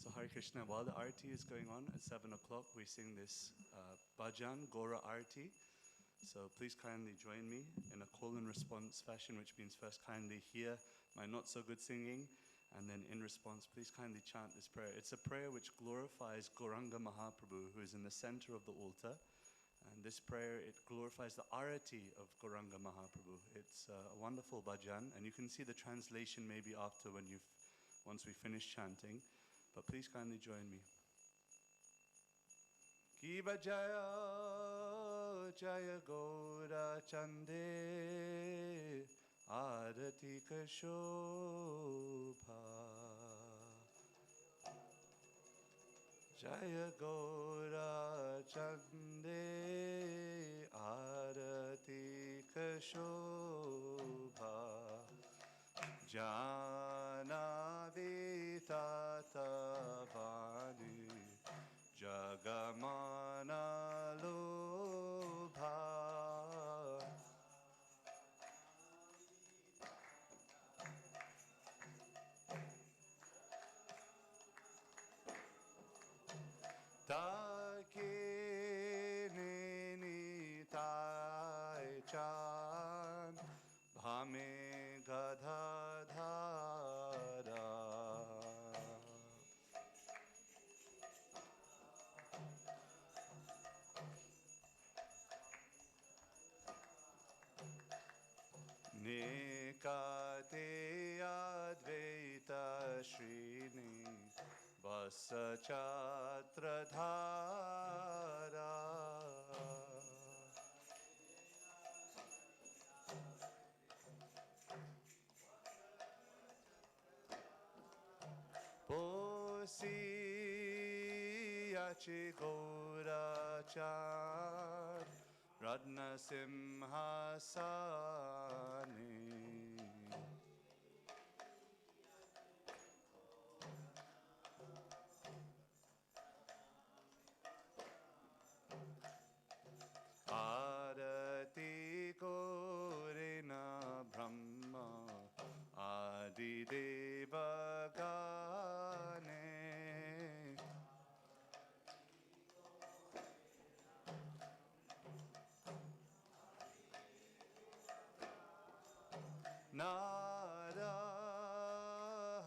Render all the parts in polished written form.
So Hare Krishna, while the arati is going on at 7 o'clock, we sing this bhajan, Gora Arati. So please kindly join me in a call and response fashion, which means first kindly hear my not so good singing, and then in response, please kindly chant this prayer. It's a prayer which glorifies Gauranga Mahaprabhu, who is in the center of the altar. And this prayer, it glorifies the arati of Gauranga Mahaprabhu. It's a wonderful bhajan, and you can see the translation maybe after once we finish chanting. But please kindly join me. Kiva Jaya Jaya Gaura Chande Arati Kashobha Jaya Gaura Chande Arati Kashobha Jana Vitata Vani Jagamana Lobha Takini Tai Chan Bhame Gadadhara Nikate Advaita Srini Vasa Chatradhara Posi Yachi Gaura Chan Radna Simhasani Arati Korina Brahma Adi Deva Gane Nara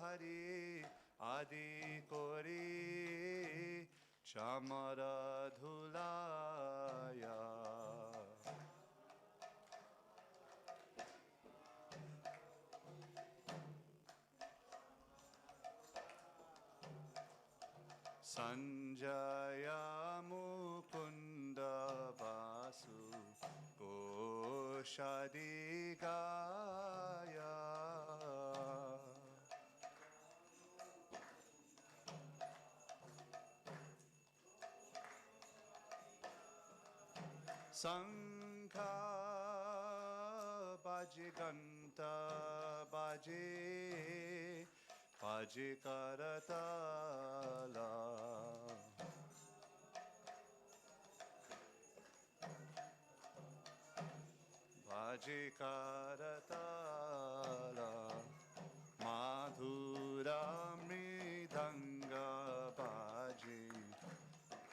Hari Adi Kori Chamara Dhulaya Sanjaya Mukunda Vasu Goshadigaya Sankha Bhajiganta Bhaji Bhajikaratala Bhajikaratala Madhura Mridanga Bhaji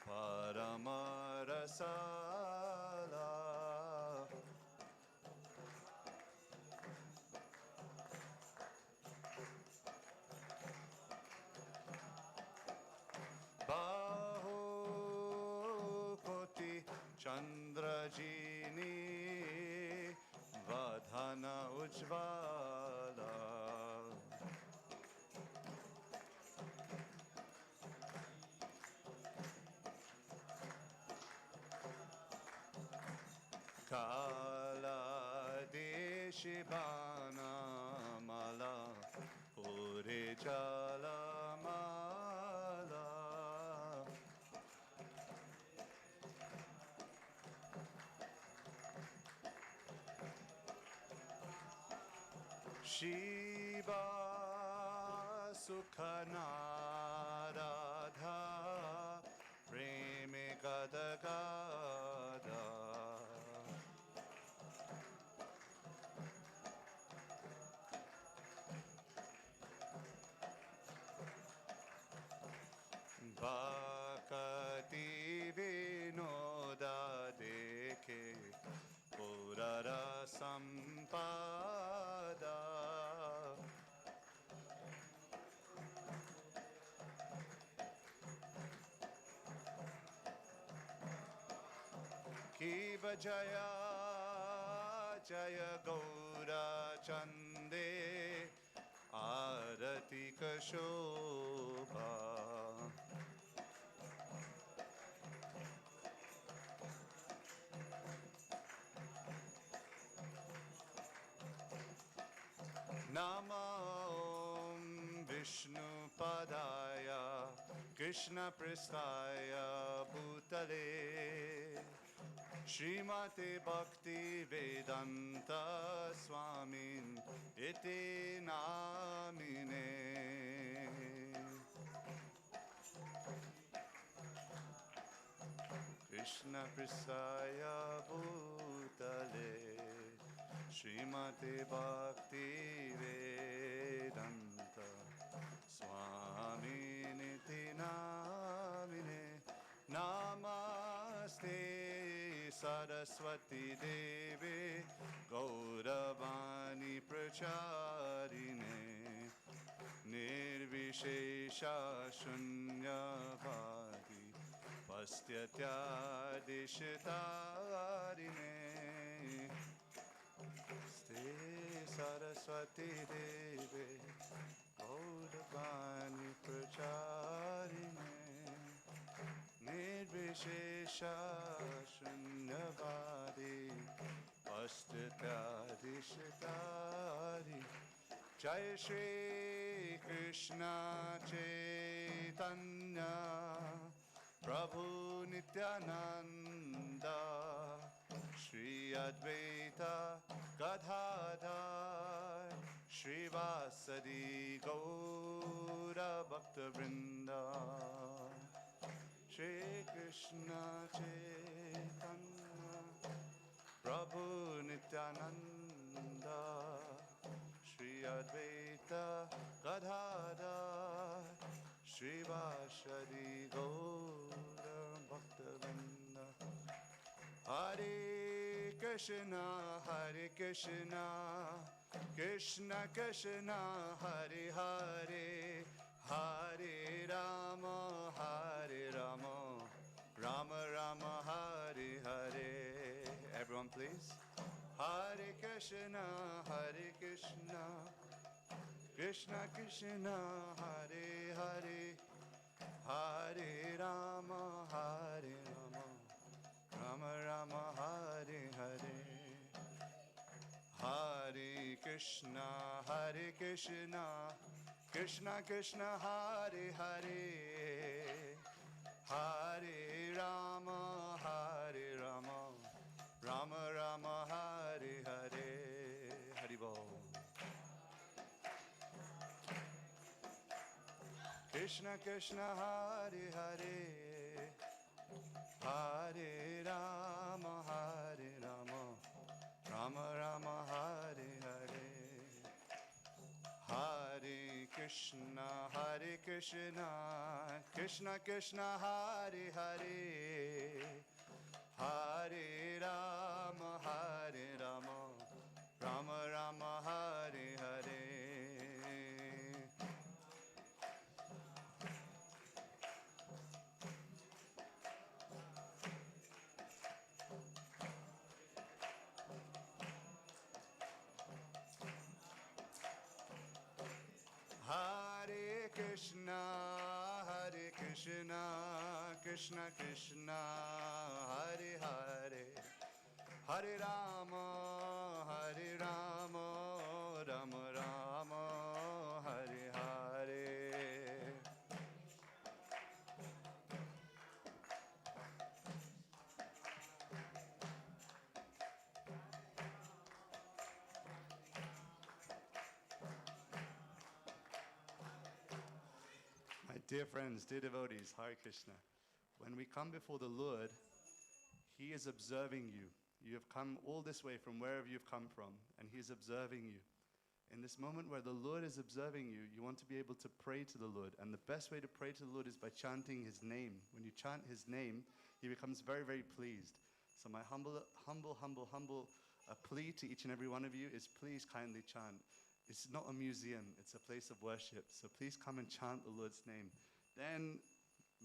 Paramarasala Baho Koti Chandrajini Vadhana Ujvala Kala Deshibana Mala Pure Jala Mala Shiva Sukhanarada Preme Gadagada Sampada Kiva Jaya Jaya Gaura Chande Arati Kashobha Nama Om Vishnu Padaya Krishna Pristaya Bhutale Srimate Bhaktivedanta Swamin Iti Namine Krishna Pristaya Bhutale Srimate Bhaktivedanta Swamin Iti Namine Namaste Saraswati Devi Gauravani Pracharine Nirvishesha Shunyavadi Pastyatya-dishitarine Ste Saraswati Devi Gauravani Pracharine Nirvishesha Shunyavadi Pastyatya-dishitarine Jai Shri Krishna Chaitanya Prabhu Nityananda Shri Advaita Gadadhar Shri Vasadi Gaura Bhaktivinoda Shri Krishna Chaitanya Prabhu Nityananda Shri Advaita Gadadhar Shri Vasadi Gaura Bhaktivinoda Hare Krishna Krishna Krishna Hare Hare Hare Rama Rama Rama Hare Hare Everyone please Hare Krishna Krishna Krishna Hare Hare Hare Rama Rama Rama Hare Hare Hare Krishna Krishna Krishna Hare Hare Hare Rama Rama Rama Hare Hare Haribol Krishna Krishna Hare Hare Hare Rama Rama Rama Hare Hare Hare Krishna Krishna Krishna Hare Hare Hare Rama Rama Rama Hare Hare Hare Krishna Krishna Krishna Hare Hare Hare Rama Rama Rama Hare Hare My dear friends, dear devotees, Hare Krishna. When we come before the Lord, He is observing you. You have come all this way from wherever you've come from, and He is observing you. In this moment where the Lord is observing you, you want to be able to pray to the Lord. And the best way to pray to the Lord is by chanting His name. When you chant His name, He becomes very, very pleased. So my humble a plea to each and every one of you is please kindly chant. It's not a museum, it's a place of worship. So please come and chant the Lord's name. Then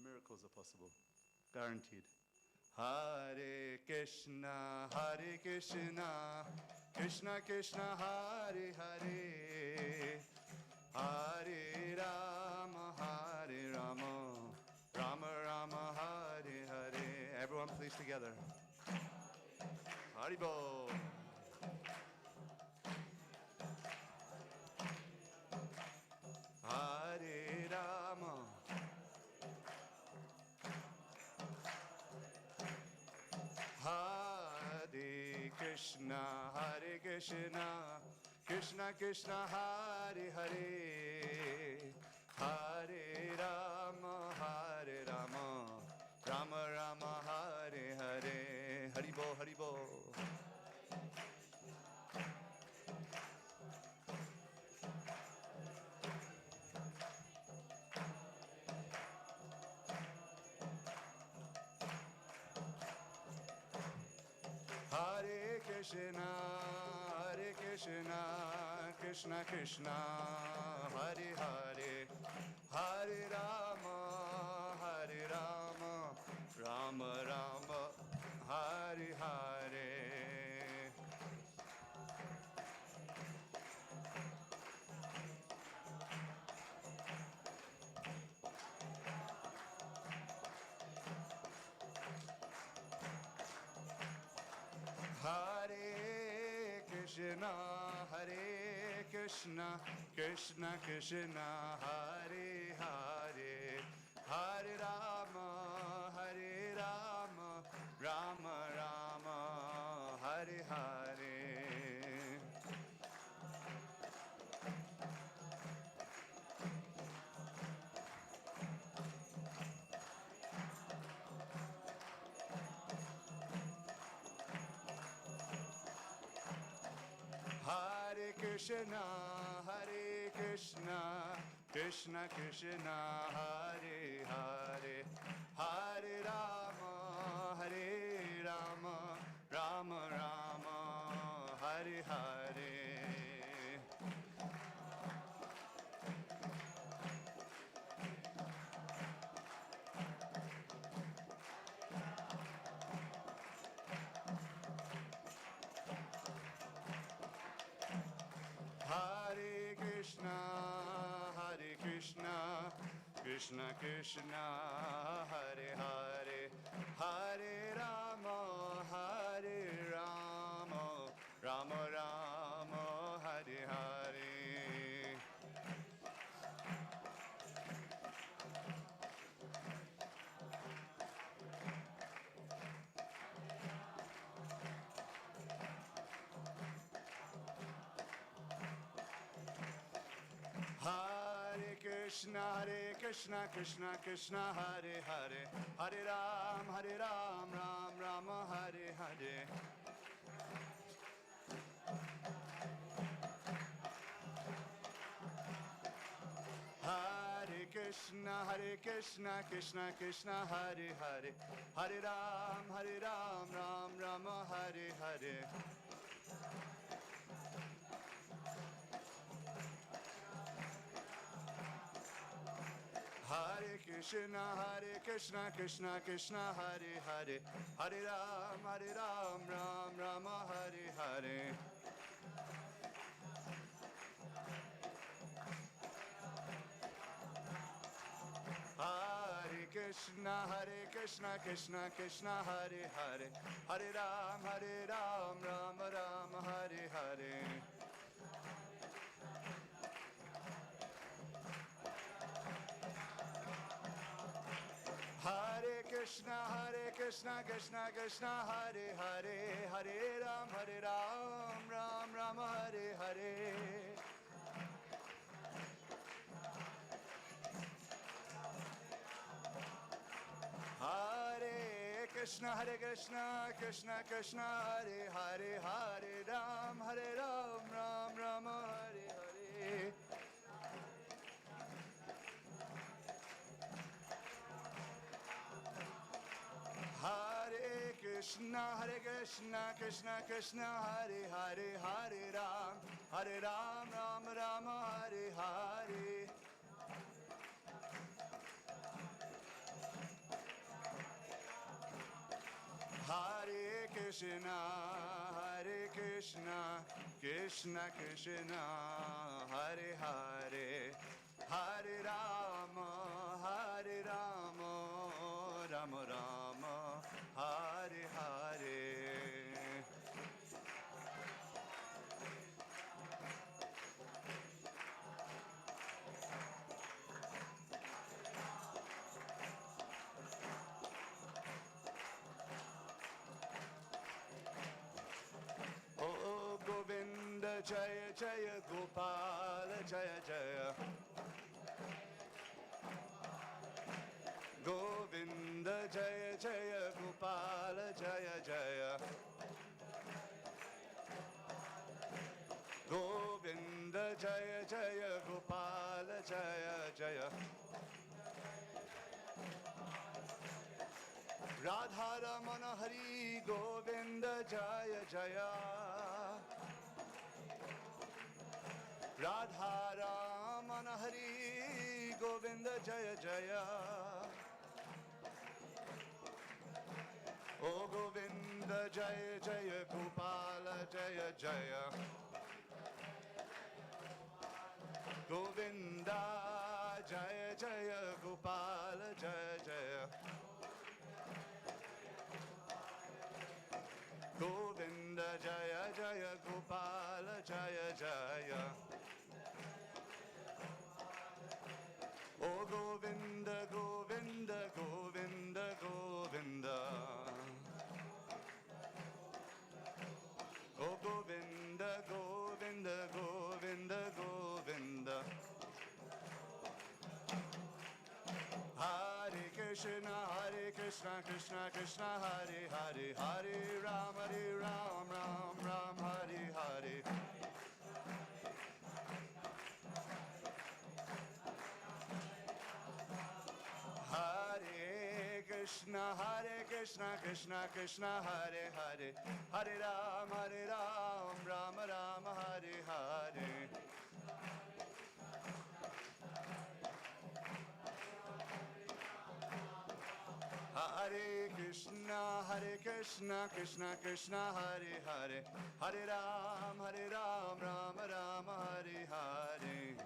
miracles are possible. Guaranteed. Hare Krishna, Krishna Krishna, Hare Hare, Hare Rama, Rama Rama, Hare Hare. Everyone please together. Haribol. Hare Rama. Hare Krishna, Krishna Krishna, Hare Hare, Hare Rama, Rama Rama, Hare Hare. Haribo, Haribo. Hare Krishna, Krishna Krishna, Hare Hare, Hare Rama, Rama Rama, Hare Hare. Hare Krishna, Krishna Krishna, Hare Hare, Hare Rama, Rama Rama, Hare Hare. Hare Krishna, Krishna Krishna, Hare Hare, Hare Rama, Rama Rama, Hare Hare. Hare Krishna, Krishna Krishna, Hare Hare, Hare Rama, Rama Rama, Hare Hare. Hare Krishna, Krishna Krishna, Hare Hare, Hare Ram, Ram Rama, Hare Hare. Hare Krishna, Krishna Krishna, Hare Hare, Hare Ram, Ram Rama, Hare Hare. Hare Krishna, Krishna Krishna, Hare Hare, Hare Ram, Ram Rama, Hare Hare. Hare Krishna, Krishna Krishna, Hare Hare, Hare Ram, Ram Rama, Hare Hare. Hare Krishna, Krishna Krishna, Hare Hare, Hare Ram, Ram Rama, Hare Hare. Hare Krishna, Krishna Krishna, Hare Hare, Hare Ram, Ram Rama, Hare Hare. Hare Krishna, Krishna Krishna, Hare Hare, Hare Ram, Ram Ram, Hare Hare. Hare Krishna, Krishna Krishna, Hare Hare, Hare Rama, Ram Ram, Hare Hare. Oh Govinda, Jaya Jaya Gopala, Jaya Jaya. Govinda, Jaya Jaya Gopala, Jaya Jaya. Govinda, Jaya Jaya Gopala, Jaya Jaya. Radharamana Hari, Govinda, Jaya Jaya. Radharamana Hari, Govinda, Jaya Jaya. Oh Govinda, Jaya Jaya Gopala, Jaya Jaya. Govinda, Jaya Jaya Gopala, Jaya Jaya. Govinda, Jaya Jaya Gopala, Jaya Jaya. Oh Govinda, Govinda, Govinda, Govinda. Oh Govinda, Govinda, Govinda, Govinda. Hare Krishna, Krishna Krishna, Hare Hare, Hare Ram, Ram Ram, Hare Hare. Hare Krishna, Krishna Krishna, Hare Hare, Hare Ram, Ram Ram, Hare Hare. Hare Krishna, Krishna Krishna, Hare Hare, Hare Ram, Ram Ram, Hare Hare.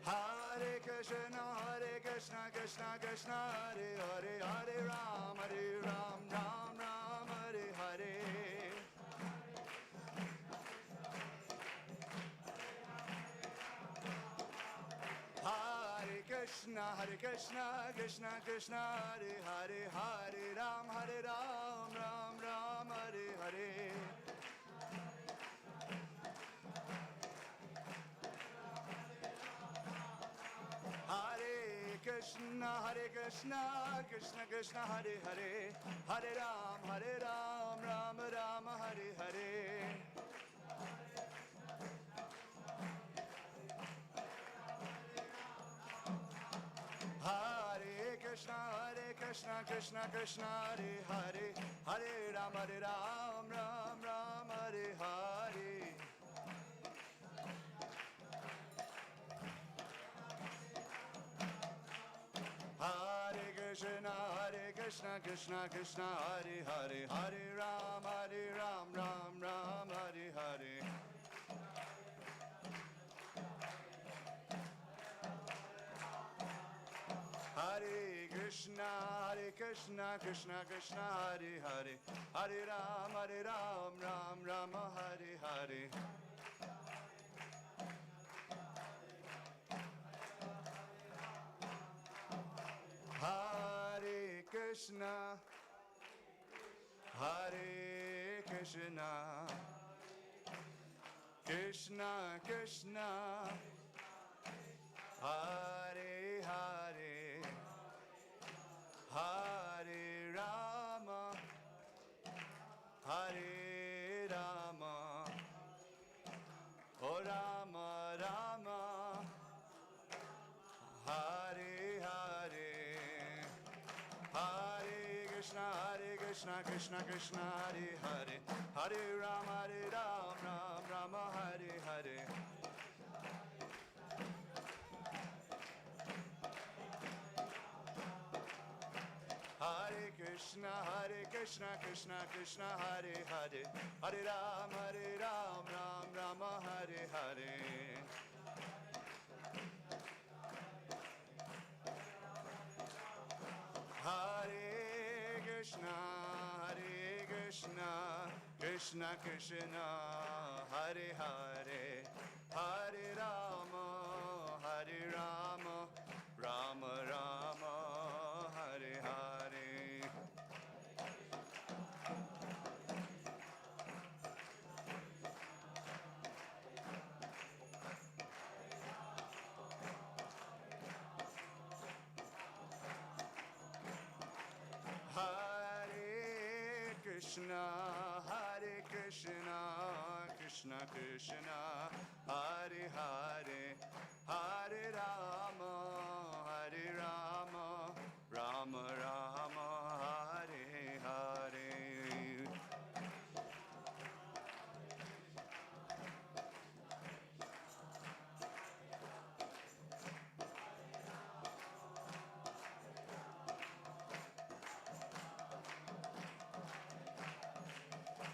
Hare Krishna, Krishna Krishna, Hare Hare, Hare Ram, Ram Ram, Hare Hare. Hare Krishna, Krishna Krishna, Hare Hare, Hare Ram, Ram Ram, Hare Hare. Hare Krishna, Krishna Krishna, Hare Hare, Hare Ram, Ram Ram, Hare Hare. Hare Krishna, Krishna Krishna, Hare Hare, Hare Ram, Ram Ram, Hare Hare. Hare Krishna, Krishna Krishna, Hare Hare, Hare Ram, Ram Ram, Hare Hare. Hare Krishna, Krishna Krishna, Hare Hare, Hare Ram, Ram Ram, Hare Hare. Hare Krishna, Krishna Krishna, Hare Hare, Hare Rama, Hare Rama, Oh Rama Rama, Krishna Krishna Krishna Hare Hare Hare Ram Ram Rama Hare Hare Hare Krishna Krishna Krishna Hare Hare Hare Ram Ram Rama Hare Hare Hare Krishna Krishna Krishna Hare Hare Hare Rama Rama Rama Hare Hare Krishna Krishna Krishna Hare Hare Hare Rama Rama Rama Hare Hare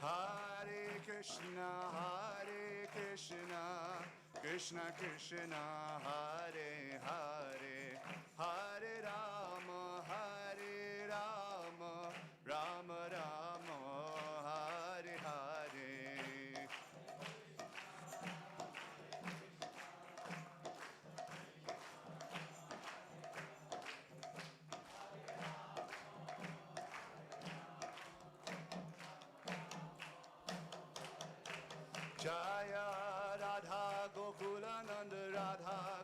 Hare Krishna Krishna Krishna Hare Hare Hare Rama Rama Rama Hare Hare Jaya Radha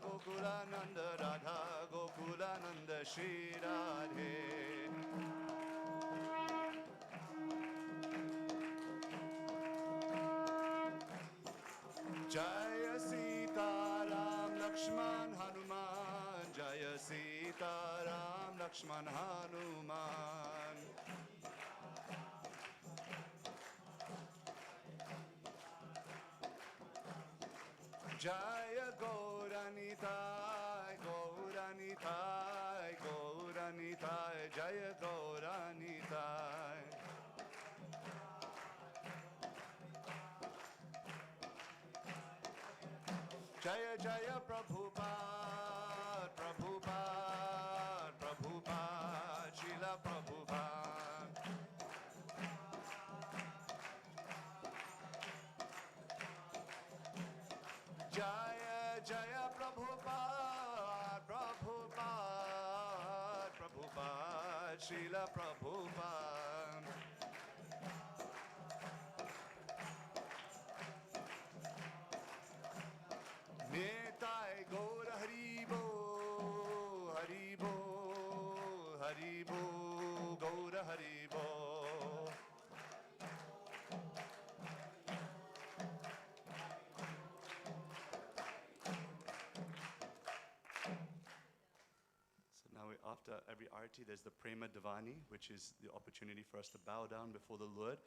Gokulananda Radha Gokulananda Shri Radhe Jaya Sita Ram Lakshman Hanuman Jaya Sita Ram Lakshman Hanuman Jaya Gauranitai Jaya Gauranitai Jaya Jaya Prabhupada Srila Prabhupada Jaya Jaya Prabhupada Srila Prabhupada Nitai Gaur Haribo Gaur Haribo After every arti, there's the Prema Divani, which is the opportunity for us to bow down before the Lord.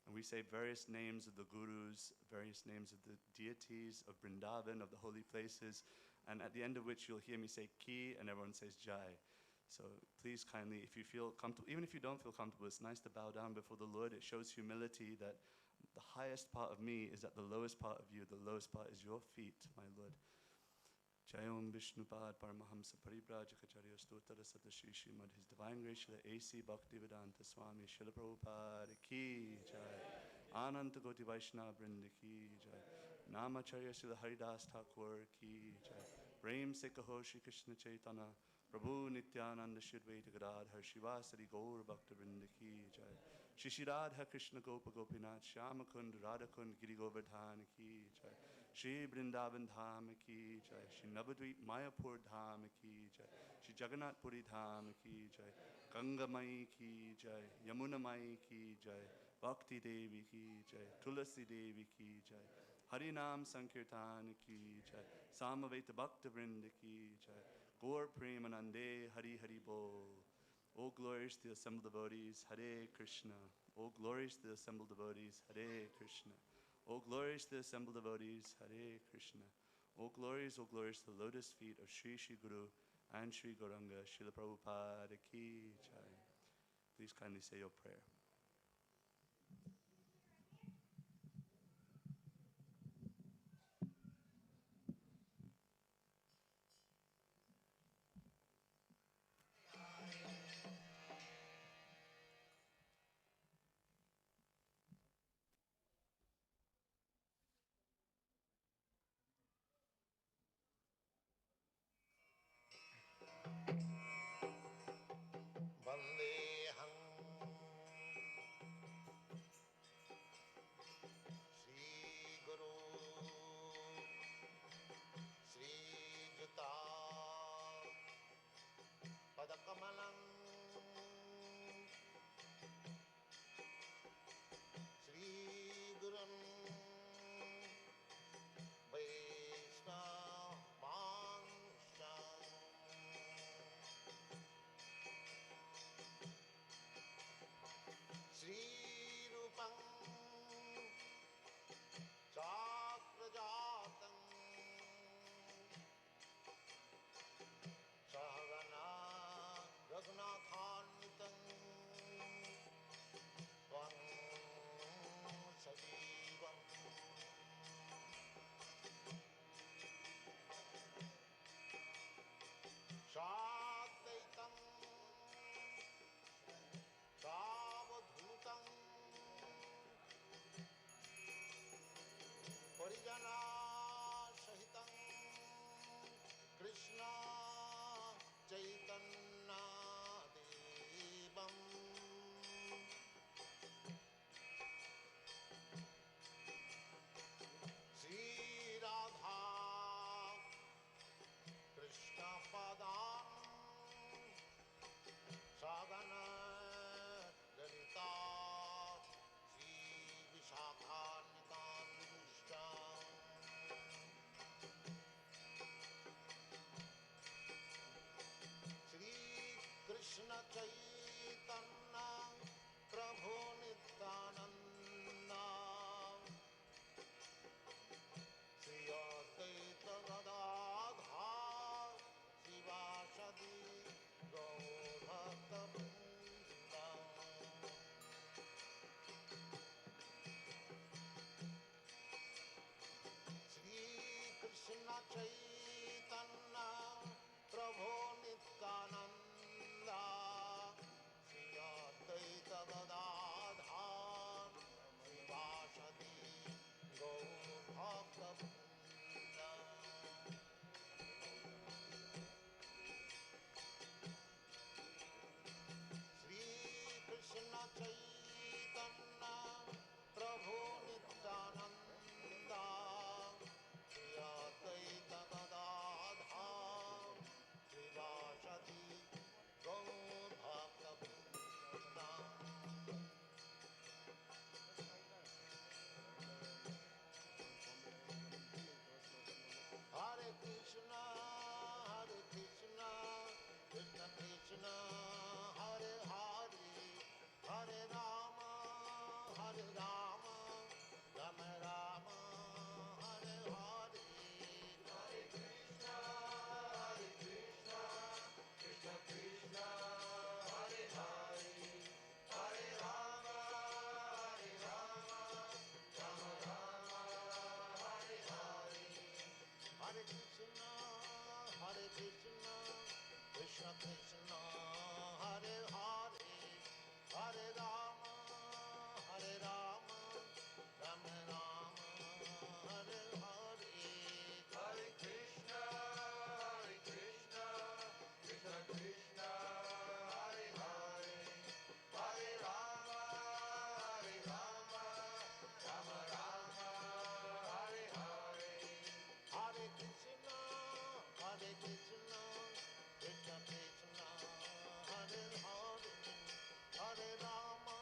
And we say various names of the gurus, various names of the deities, of Vrindavan, of the holy places, and at the end of which you'll hear me say Ki, and everyone says Jai. So please kindly, if you feel comfortable, even if you don't feel comfortable, it's nice to bow down before the Lord. It shows humility that the highest part of me is at the lowest part of you. The lowest part is your feet, my Lord. Jayam Vishnupad Paramahamsa Paribrajacharya Stottara Satashi Srimad His Divine Grace Srila A.C. Bhaktivedanta Swami Srila Prabhupada Ki Jai Ananta Goti Vaishnava Vrinda Ki Jai Namacharya Srila Haridas Thakur Ki Jai Prem Se Kaho Shri Krishna Chaitanya Prabhu Nityananda Shridvaita Gadadhar Shivasari Gaur Bhakta Vrinda Ki Jai Shri Radha Krishna Gopa Gopinath Shyamakund Radhakund Giri Govardhan Ki Jai Shri Vrindavan Dham Ki Jai Shri Navadvip Mayapur Dham Ki Jai Shri Jagannath Puri Dham Ki Jai Ganga Mai Ki Jai Yamuna Mai Ki Jai Bhakti Devi Ki Jai Tulasi Devi Ki Jai Harinam Sankirtan Ki Jai Samaveta Bhakta Vrinda Ki Jai Gaur Premanande Hari Hari Bol All glories to the assembled devotees, Hare Krishna. All glories to the assembled devotees, Hare Krishna. All glories to the assembled devotees, Hare Krishna. All glories to the lotus feet of Sri Sri Guru and Sri Gauranga, Srila Prabhupada Ki Jai. Please kindly say your prayer. Krishna Chaitanya Devam Sri Radha Krishna Padam Sagana Lalita Sri Vishakhanitannishtam Sri Krishna Chaitanya Prabhu Nityananda Sri Advaita Gadadhar Sivasadi Gaur Bhakta Vrinda Sri Krishna Chaitanya Prabhu Nityananda Sri Advaita Gadadhar Sivasadi Gaur Bhakta Vrinda Sri Krishna Chaitanya Prabhu Nityananda Sri Advaita Gadadhar Srivasadi Gaur Bhakta Vrinda Hare Krishna Krishna Krishna Hare Hare Hare Rama Rama Rama Hare Hare Hare Krishna Krishna Krishna Krishna Hare Hare Hare Rama Rama Rama Hare Hare Hare Krishna Krishna Krishna Hare Hare Hare Rama Rama Rama Hare Hare Hare Krishna Krishna Krishna Hare Hare Hare Rama Rama Rama Hare Hare Hare Krishna Krishna Krishna Hare Hare Hare Rama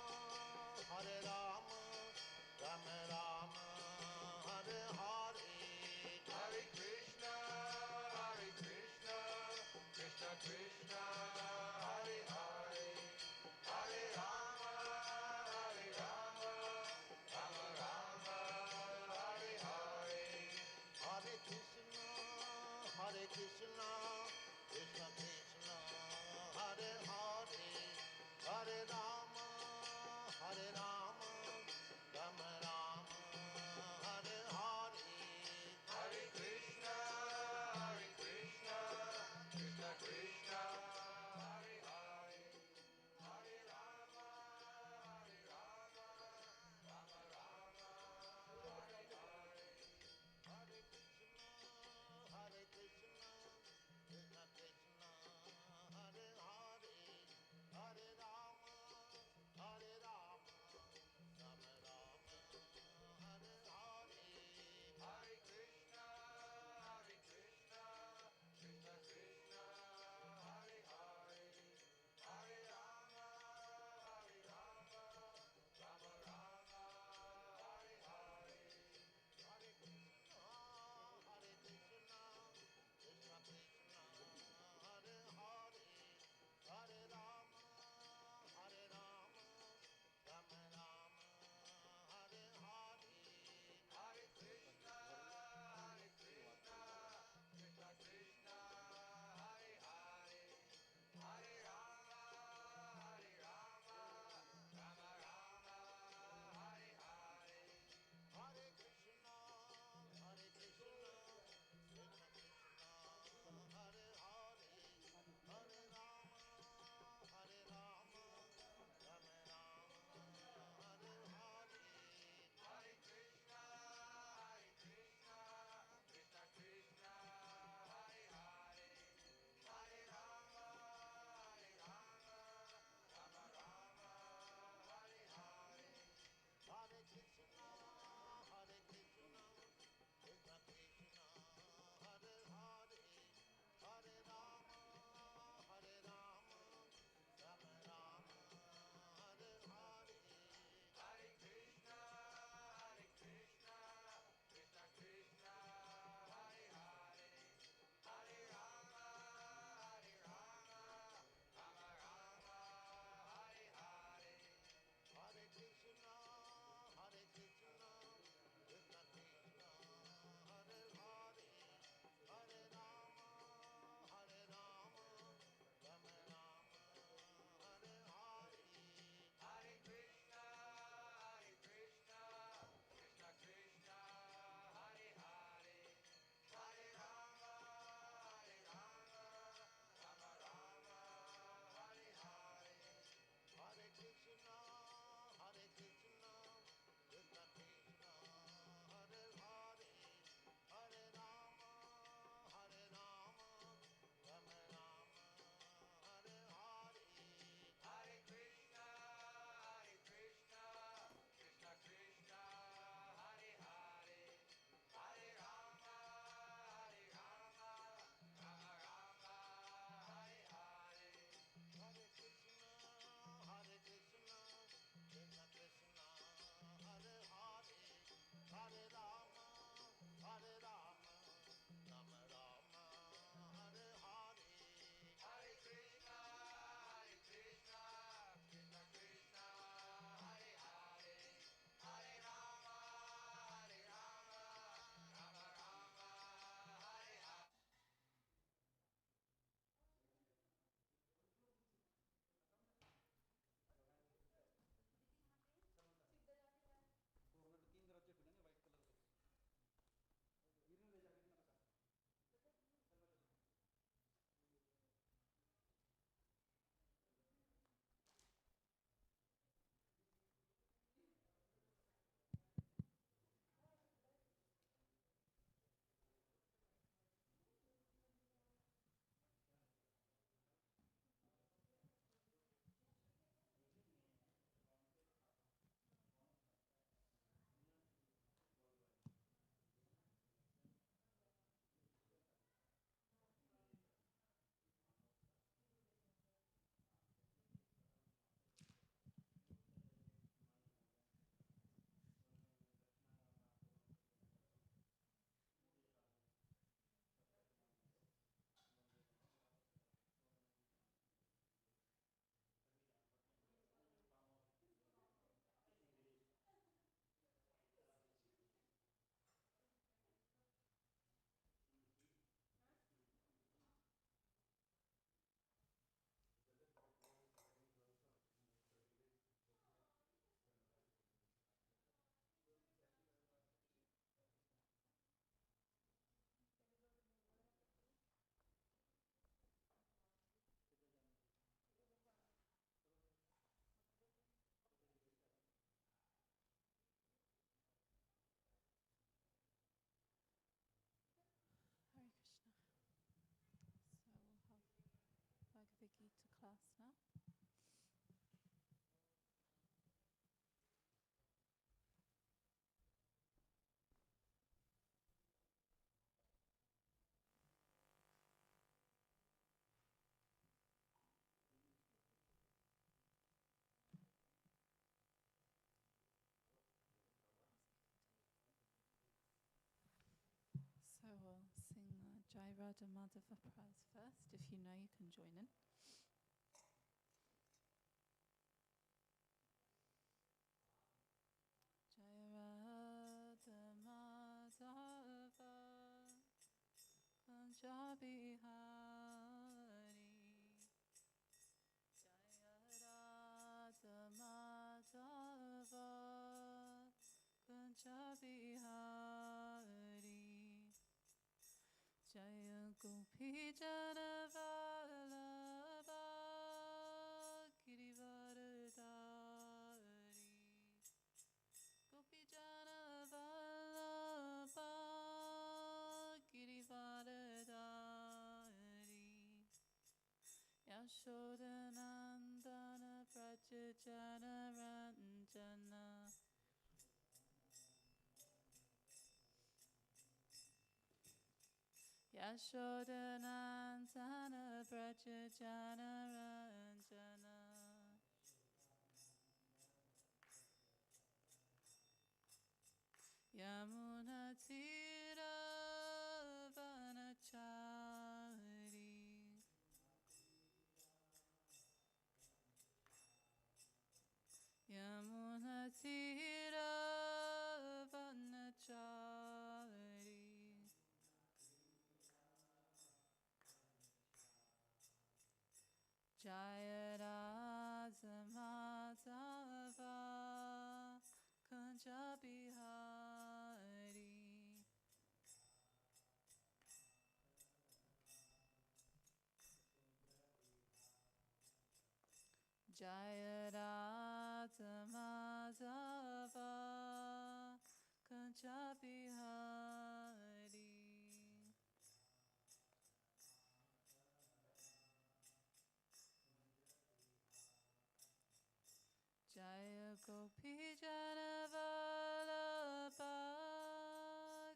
Jai Radha Madhava Prize first. If you know, you can join in. Jai Radha Madhava Punjabi Hari. Jai Radha Madhava Punjabi Hari. Jaya Gopi Jana Vallabha Girivaradari. Gopi Jana Vallabha Girivaradari. Yashodanandana Praja Jana Ranjana. Yashodanandana Praja Jana Ranjana. Yamuna Tira Vanachari. Yamuna Tira Vanachari. Jaya Radha Madhava Kunja Bihari. Jaya Radha Madhava Kunja Bihari. Jaya Gopi Jana Vallabha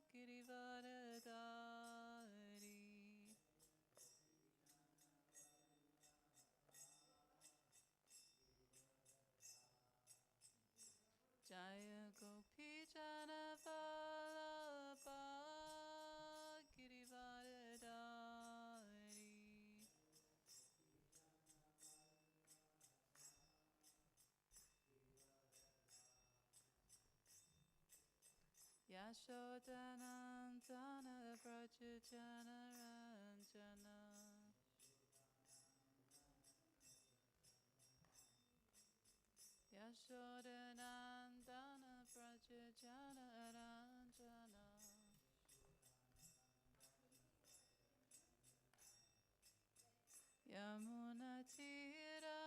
Girivaradari. Jaya Gopi Jana Vallabha Girivaradari. Yashodanandana Praja Jana Ranjana. Yashodanandana Praja Jana Ranjana. Yamuna Tira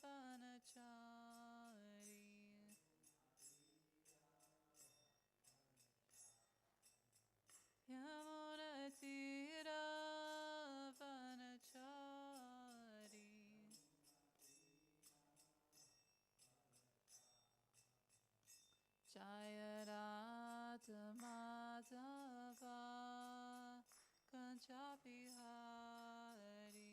Vanachari. Yamuna Tira Vanachari. Jaya Radha Madhava Kunja Bihari.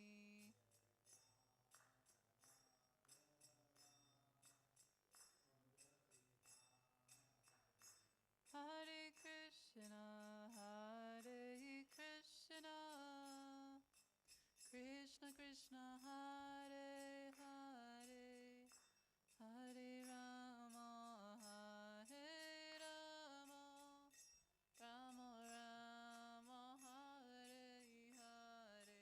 Hare Krishna, Hare Krishna, Krishna Krishna, Hare Hare, Hare Rama, Hare Rama, Rama Rama, Hare Hare.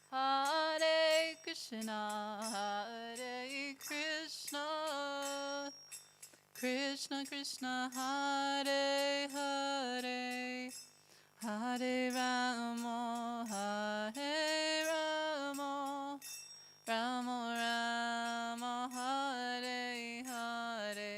Hare Krishna, Hare Krishna, Krishna Krishna, Hare Hare, Hare Rama, Hare Rama, Rama Rama, Hare Hare.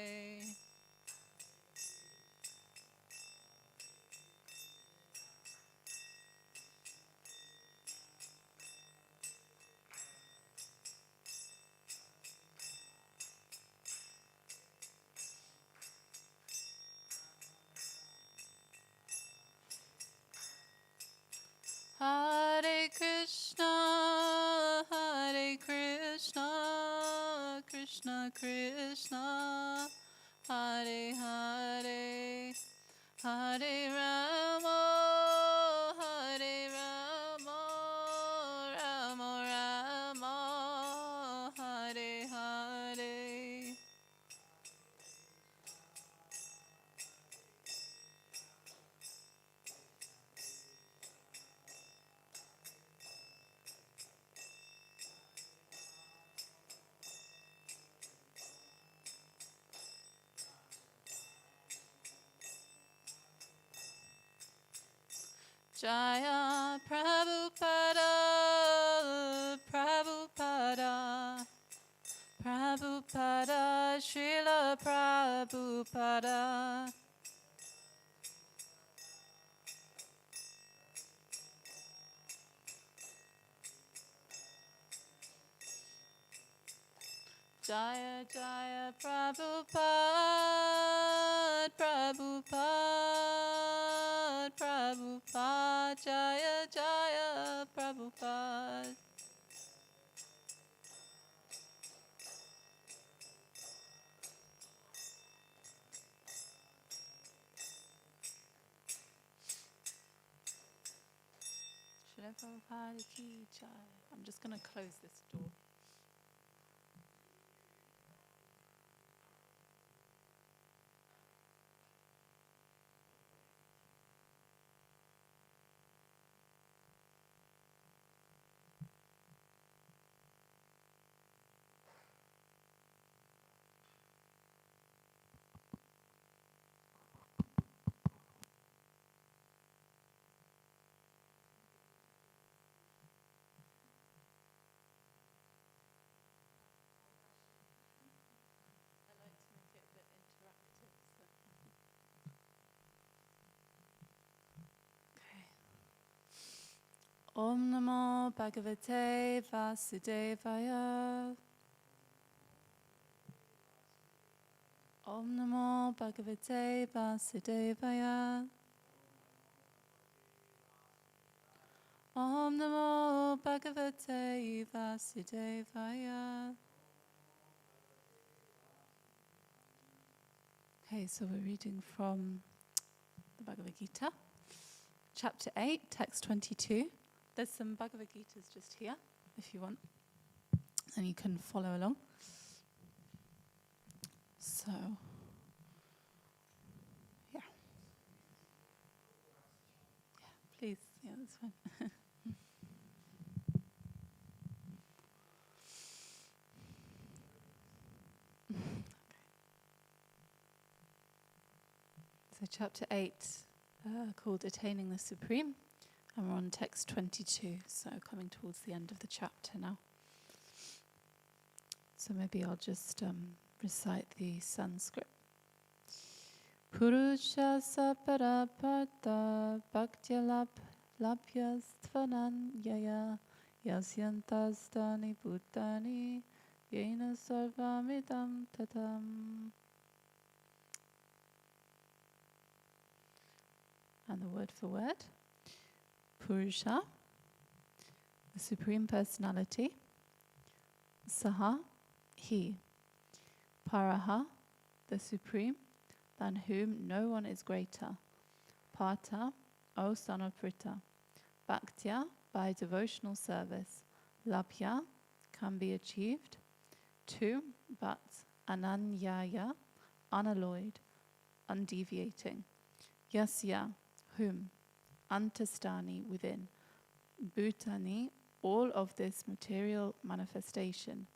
Jaya Prabhupada, Prabhupada, Prabhupada, Srila Prabhupada. Jaya Jaya Prabhupada, Prabhupada, Prabhupada, Jaya Jaya Prabhupada. Srila Prabhupada ki jai. I'm just going to close this door. Om Namo Bhagavate Vasudevaya. Om Namo Bhagavate Vasudevaya. Om Namo Bhagavate Vasudevaya. Okay, so we're reading from the Bhagavad Gita, chapter 8, text 22. There's some Bhagavad Gitas just here, if you want, and you can follow along. So, yeah. Yeah, please. Yeah, that's fine. Okay. So chapter 8, called Attaining the Supreme, and we're on text 22, so coming towards the end of the chapter now. So maybe I'll just recite the Sanskrit. Purusha saparaparta bhaktya lapyastvananyaya yasyantastani bhutani yena sarvamidam tatam. And the word for word. Purusha, the Supreme Personality. Saha, he. Paraha, the Supreme, than whom no one is greater. Pata, O son of Pritha. Bhaktya, by devotional service. Labhya, can be achieved. To, but. Ananyaya, unalloyed, undeviating. Yasya, whom. Antastani, within. Bhutani, all of this material manifestation.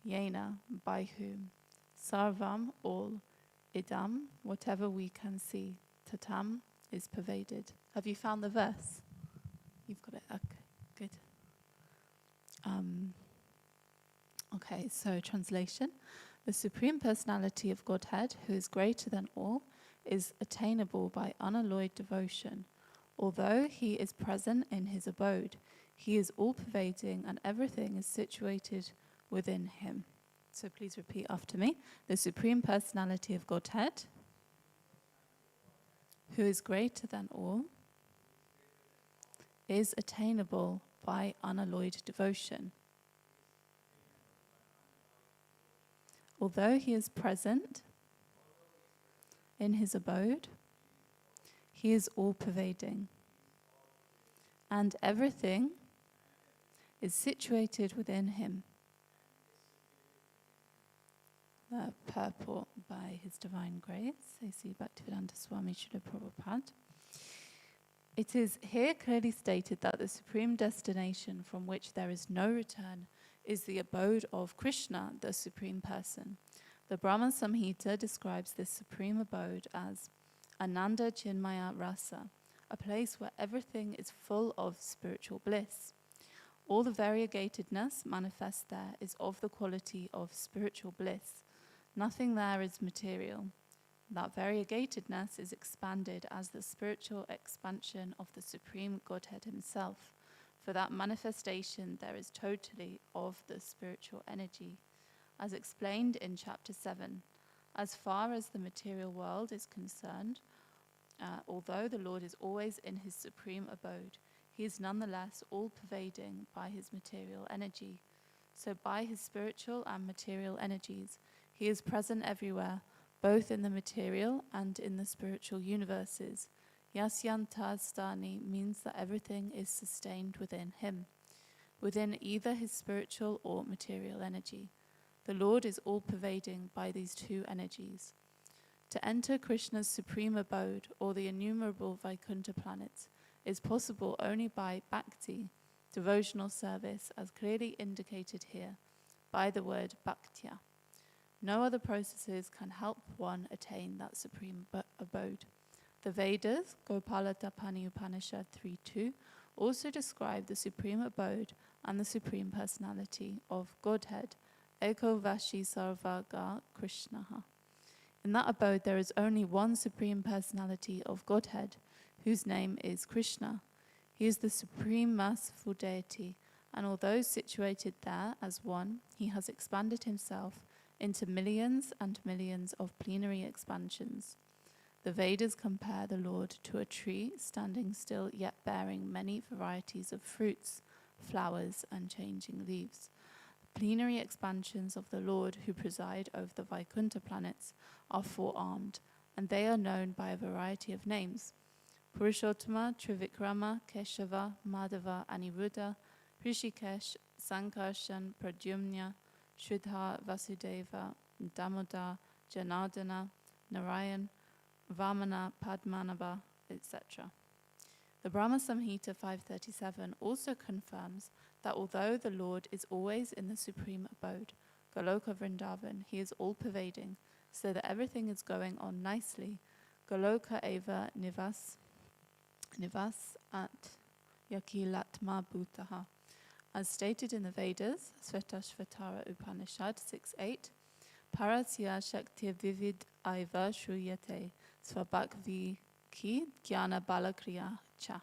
Yena, by whom. Sarvam, all. Idam, whatever we can see. Tatam, is pervaded. Have you found the verse? You've got it. Okay, good. Okay, so translation. The Supreme Personality of Godhead, who is greater than all, is attainable by unalloyed devotion. Although he is present in his abode, he is all-pervading and everything is situated within him. So please repeat after me. The Supreme Personality of Godhead, who is greater than all, is attainable by unalloyed devotion. Although he is present in his abode, he is all-pervading, and everything is situated within him. Purport by His Divine Grace, A.C. Bhaktivedanta Swami Srila Prabhupada. It is here clearly stated that the supreme destination from which there is no return is the abode of Krishna, the Supreme Person. The Brahma Samhita describes this supreme abode as Ananda Chinmaya Rasa, a place where everything is full of spiritual bliss. All the variegatedness manifest there is of the quality of spiritual bliss. Nothing there is material. That variegatedness is expanded as the spiritual expansion of the Supreme Godhead Himself. For that manifestation there is totally of the spiritual energy. As explained in Chapter 7, as far as the material world is concerned, although the Lord is always in His supreme abode, He is nonetheless all-pervading by His material energy. So by His spiritual and material energies, He is present everywhere, both in the material and in the spiritual universes. Yasyantastani means that everything is sustained within Him, within either His spiritual or material energy. The Lord is all-pervading by these two energies. To enter Krishna's supreme abode, or the innumerable Vaikuntha planets, is possible only by bhakti, devotional service, as clearly indicated here, by the word bhaktya. No other processes can help one attain that supreme abode. The Vedas, Gopalatapani Upanishad 3.2, also describe the supreme abode and the supreme personality of Godhead, Eko Vashi Sarvaga Krishnaha. In that abode there is only one supreme personality of Godhead, whose name is Krishna. He is the supreme merciful deity, and although situated there as one, he has expanded himself into millions and millions of plenary expansions. The Vedas compare the Lord to a tree standing still yet bearing many varieties of fruits, flowers, and changing leaves. The plenary expansions of the Lord who preside over the Vaikuntha planets are four-armed, and they are known by a variety of names: Purushottama, Trivikrama, Keshava, Madhava, Aniruddha, Rishikesh, Sankarshan, Pradyumna, Shridhar, Vasudeva, Damodar, Janardana, Narayan, Vamana, Padmanabha, etc. The Brahma Samhita 537 also confirms that although the Lord is always in the supreme abode, Goloka Vrindavan, he is all-pervading, so that everything is going on nicely. Goloka eva nivas at yakilatma bhutaha. As stated in the Vedas, Svetashvatara Upanishad 6.8, Parasya Shakti Vivid Aiva Shruyate Svabhakvi Ki Jnana Balakriya Cha.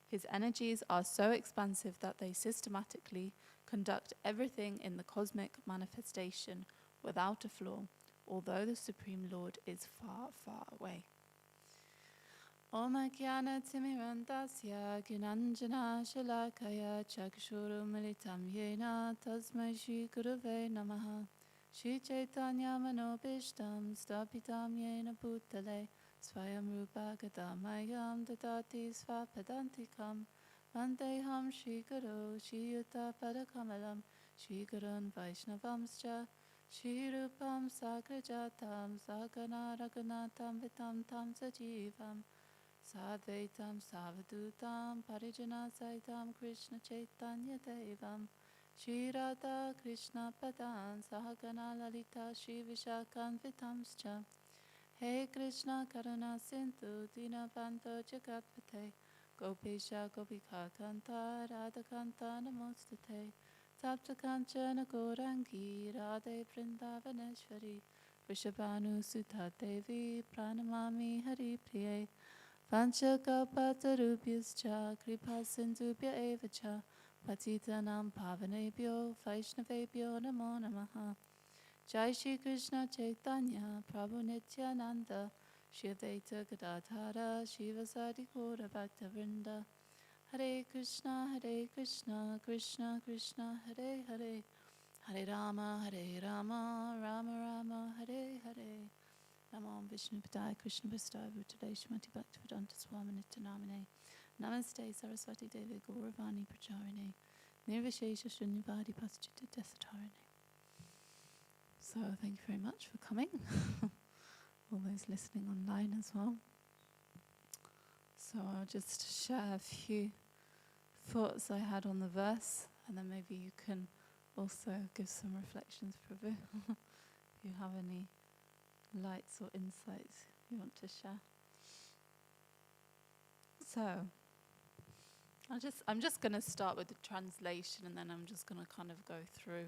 His energies are so expansive that they systematically conduct everything in the cosmic manifestation without a flaw, although the Supreme Lord is far, far away. Om Jnana Timirandasya Gnanjana Shalakaya Chakshuru Militam Yena Tasmai Shri Gurave Namaha Shri Chaitanya Manobishtam Stapitam Yena Bhutale Swayam Rupa Gadamayam Dadati Svapadantikam Vandeham Shri Guru Shri Yuta Padakamalam Shri Gurun Vaishnavamscha Shri Rupam Sagrajatam Sagana Raghunatam Vitam Tam Sajivam Sadvaitam Savadutam Parijana Saitam Krishna Chaitanya Devam Shri Radha Krishna Padan Sahagana Lalita Shri Vishakan Vitamscha Hey Krishna Karuna Sindhu Dinabandho Jagatpate Gopesha Gopika Kanta Radha Kanta Namostate Tapta Kanchana Gaurangi Radhe Vrindavaneshwari Vrishabhanu Sudha Devi Pranamami Hari Priye Vanchakalpatarubhyascha Kripa Sindhubhya eva cha Patitanam Pavanebhyo Vaishnavebhyo Namo Namaha. Jai Shri Krishna Chaitanya Prabhu Nityananda Shri Advaita Gadadhara Shivasadi Gaura Bhaktavrinda. Hare Krishna Krishna Krishna Hare Hare Hare Rama Rama Rama Hare Hare. Namo Vishnu Padaya Krishna Bhastaya Bhutale Shrimati Bhaktivedanta Nityanamine. Namaste Saraswati Devi Gauravani Pracharine Nirvishesha Shunyavadi Paschita Desatarine. So thank you very much for coming. All those listening online as well. So I'll just share a few thoughts I had on the verse, and then maybe you can also give some reflections, Prabhu, if you have any lights or insights you want to share. So, I'm just going to start with the translation, and then I'm just going to kind of go through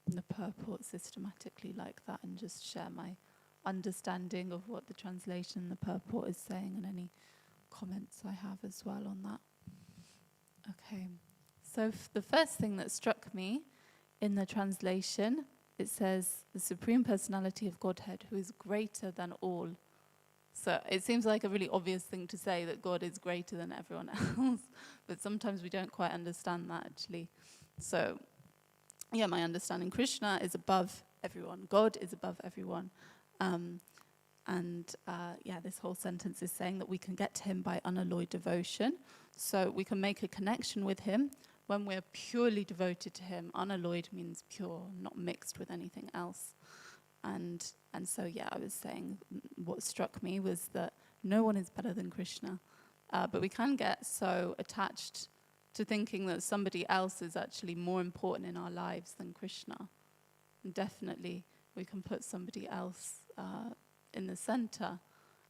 the purport systematically like that, and just share my understanding of what the translation and the purport is saying, and any comments I have as well on that. Okay, so the first thing that struck me in the translation, it says, the Supreme Personality of Godhead, who is greater than all. So it seems like a really obvious thing to say, that God is greater than everyone else, but sometimes we don't quite understand that actually. So, yeah, my understanding, Krishna is above everyone. God is above everyone. This whole sentence is saying that we can get to him by unalloyed devotion. So we can make a connection with him when we're purely devoted to him. Unalloyed means pure, not mixed with anything else. And so, I was saying what struck me was that no one is better than Krishna. But we can get so attached to thinking that somebody else is actually more important in our lives than Krishna. And definitely we can put somebody else in the center.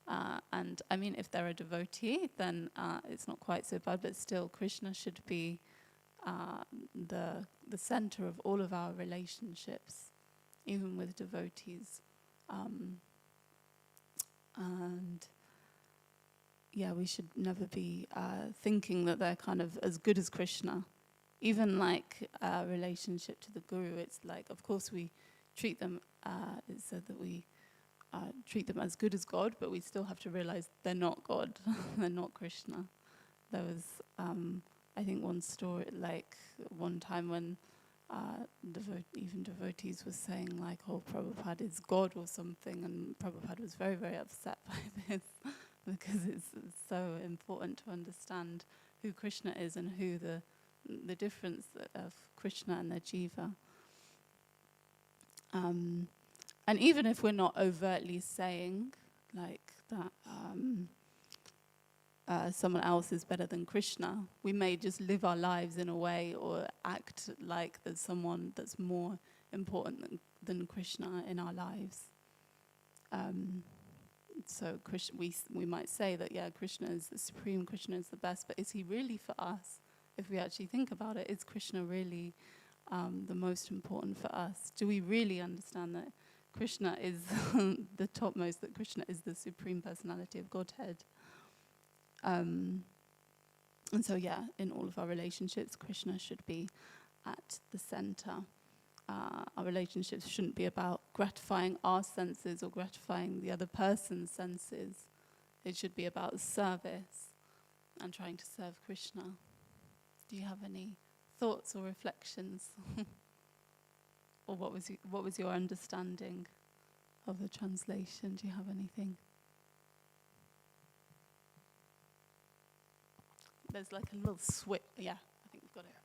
And I mean, if they're a devotee, then it's not quite so bad, but still Krishna should be the center of all of our relationships, even with devotees. We should never be thinking that they're kind of as good as Krishna. Even like a relationship to the Guru, it's like, of course we treat them, it said that we treat them as good as God, but we still have to realize they're not God, they're not Krishna. There was, I think, one story, like one time when even devotees were saying like, oh, Prabhupada is God or something, and Prabhupada was very, very upset by this because it's so important to understand who Krishna is and who the difference of Krishna and the jiva. And even if we're not overtly saying like that someone else is better than Krishna, we may just live our lives in a way or act like there's someone that's more important than Krishna in our lives. So we might say that, Krishna is the supreme, Krishna is the best, but is he really for us? If we actually think about it, is Krishna really the most important for us? Do we really understand that Krishna is the topmost, that Krishna is the Supreme Personality of Godhead? And so, in all of our relationships, Krishna should be at the center. Our relationships shouldn't be about gratifying our senses or gratifying the other person's senses. It should be about service and trying to serve Krishna. Do you have any thoughts or reflections? Or what was your understanding of the translation? Do you have anything? There's like a little switch. Yeah, I think we've got it.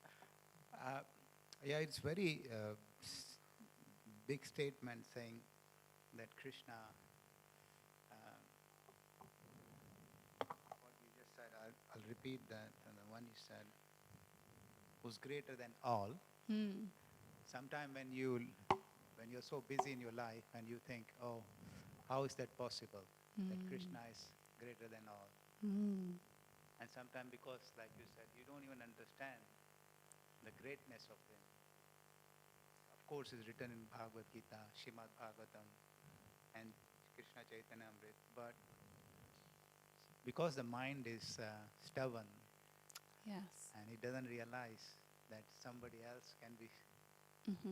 It's very big statement saying that Krishna, what you just said, I'll repeat that, and the one you said, who's greater than all. Sometime when you're so busy in your life and you think, oh, how is that possible, that Krishna is greater than all? And sometimes because, like you said, you don't even understand the greatness of him. Of course, it's written in Bhagavad Gita, Srimad Bhagavatam, and Krishna Chaitanya Amrit. But because the mind is stubborn, Yes. and it doesn't realize that somebody else can be,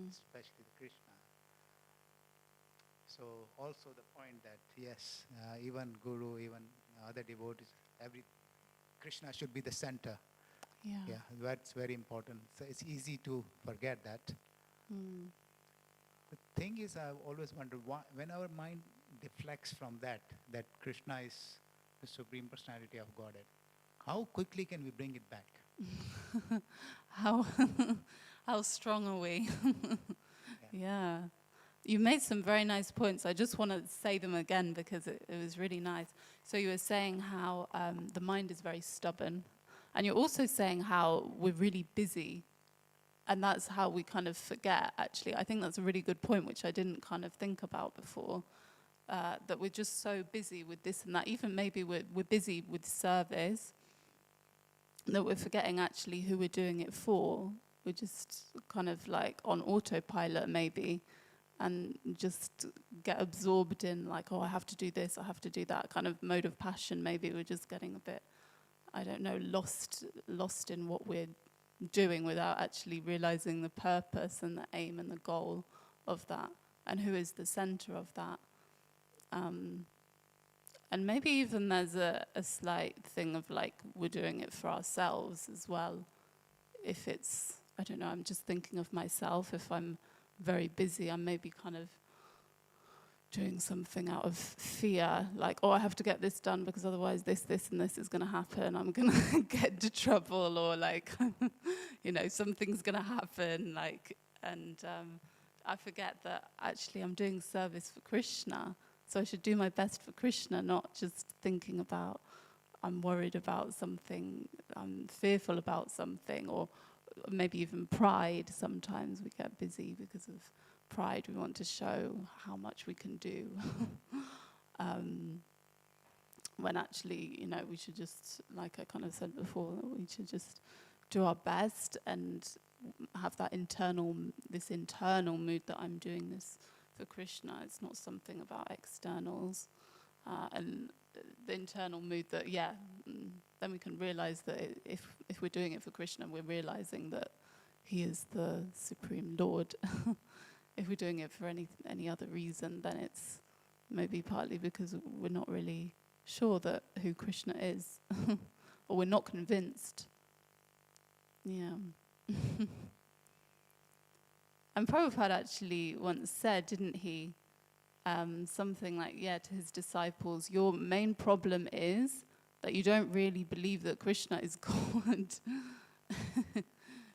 especially the Krishna. So also the point that yes, even Guru, even other devotees, Krishna should be the center. Yeah, that's very important. So it's easy to forget that. The thing is, I've always wondered why, when our mind deflects from that Krishna is the Supreme Personality of Godhead, how quickly can we bring it back? How strong are we? Yeah. You made some very nice points. I just want to say them again because it was really nice. So you were saying how the mind is very stubborn. And you're also saying how we're really busy. And that's how we kind of forget, actually. I think that's a really good point, which I didn't kind of think about before. that we're just so busy with this and that. Even maybe we're busy with service, that we're forgetting actually who we're doing it for. We're just kind of like on autopilot maybe, and just get absorbed in like, oh, I have to do this, I have to do that kind of mode of passion. Maybe we're just getting a bit, I don't know, lost in what we're doing without actually realizing the purpose and the aim and the goal of that, and who is the center of that. And maybe even there's a slight thing of like we're doing it for ourselves as well. If it's, I don't know, I'm just thinking of myself. If I'm very busy, I'm maybe kind of doing something out of fear, like, oh, I have to get this done because otherwise this, and this is going to happen. I'm going to get into trouble, or like, you know, something's going to happen. Like, and I forget that actually I'm doing service for Krishna. So I should do my best for Krishna, not just thinking about I'm worried about something, I'm fearful about something, or maybe even pride. Sometimes we get busy because of pride. We want to show how much we can do. When actually, you know, we should just, like I kind of said before, we should just do our best and have that internal mood that I'm doing this for Krishna. It's not something about externals. And the internal mood that, then we can realize that if we're doing it for Krishna, we're realizing that he is the Supreme Lord. If we're doing it for any other reason, then it's maybe partly because we're not really sure that who Krishna is, or we're not convinced. Yeah. And Prabhupada actually once said, didn't he, something like, to his disciples, your main problem is that you don't really believe that Krishna is God.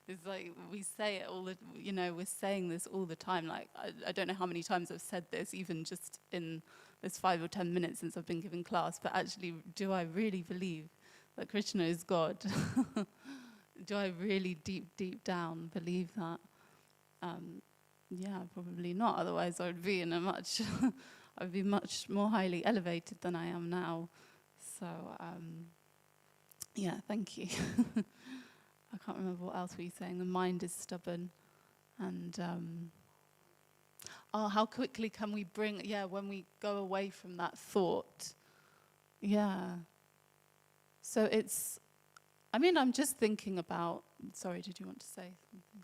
It's like we say it all we're saying this all the time. Like, I don't know how many times I've said this, even just in this 5 or 10 minutes since I've been giving class, but actually, do I really believe that Krishna is God? Do I really deep down believe that? Probably not. Otherwise, I would be I'd be much more highly elevated than I am now. So, thank you. I can't remember what else were you saying. The mind is stubborn, and how quickly can we bring? When we go away from that thought. So it's. I'm just thinking about. Sorry, did you want to say something?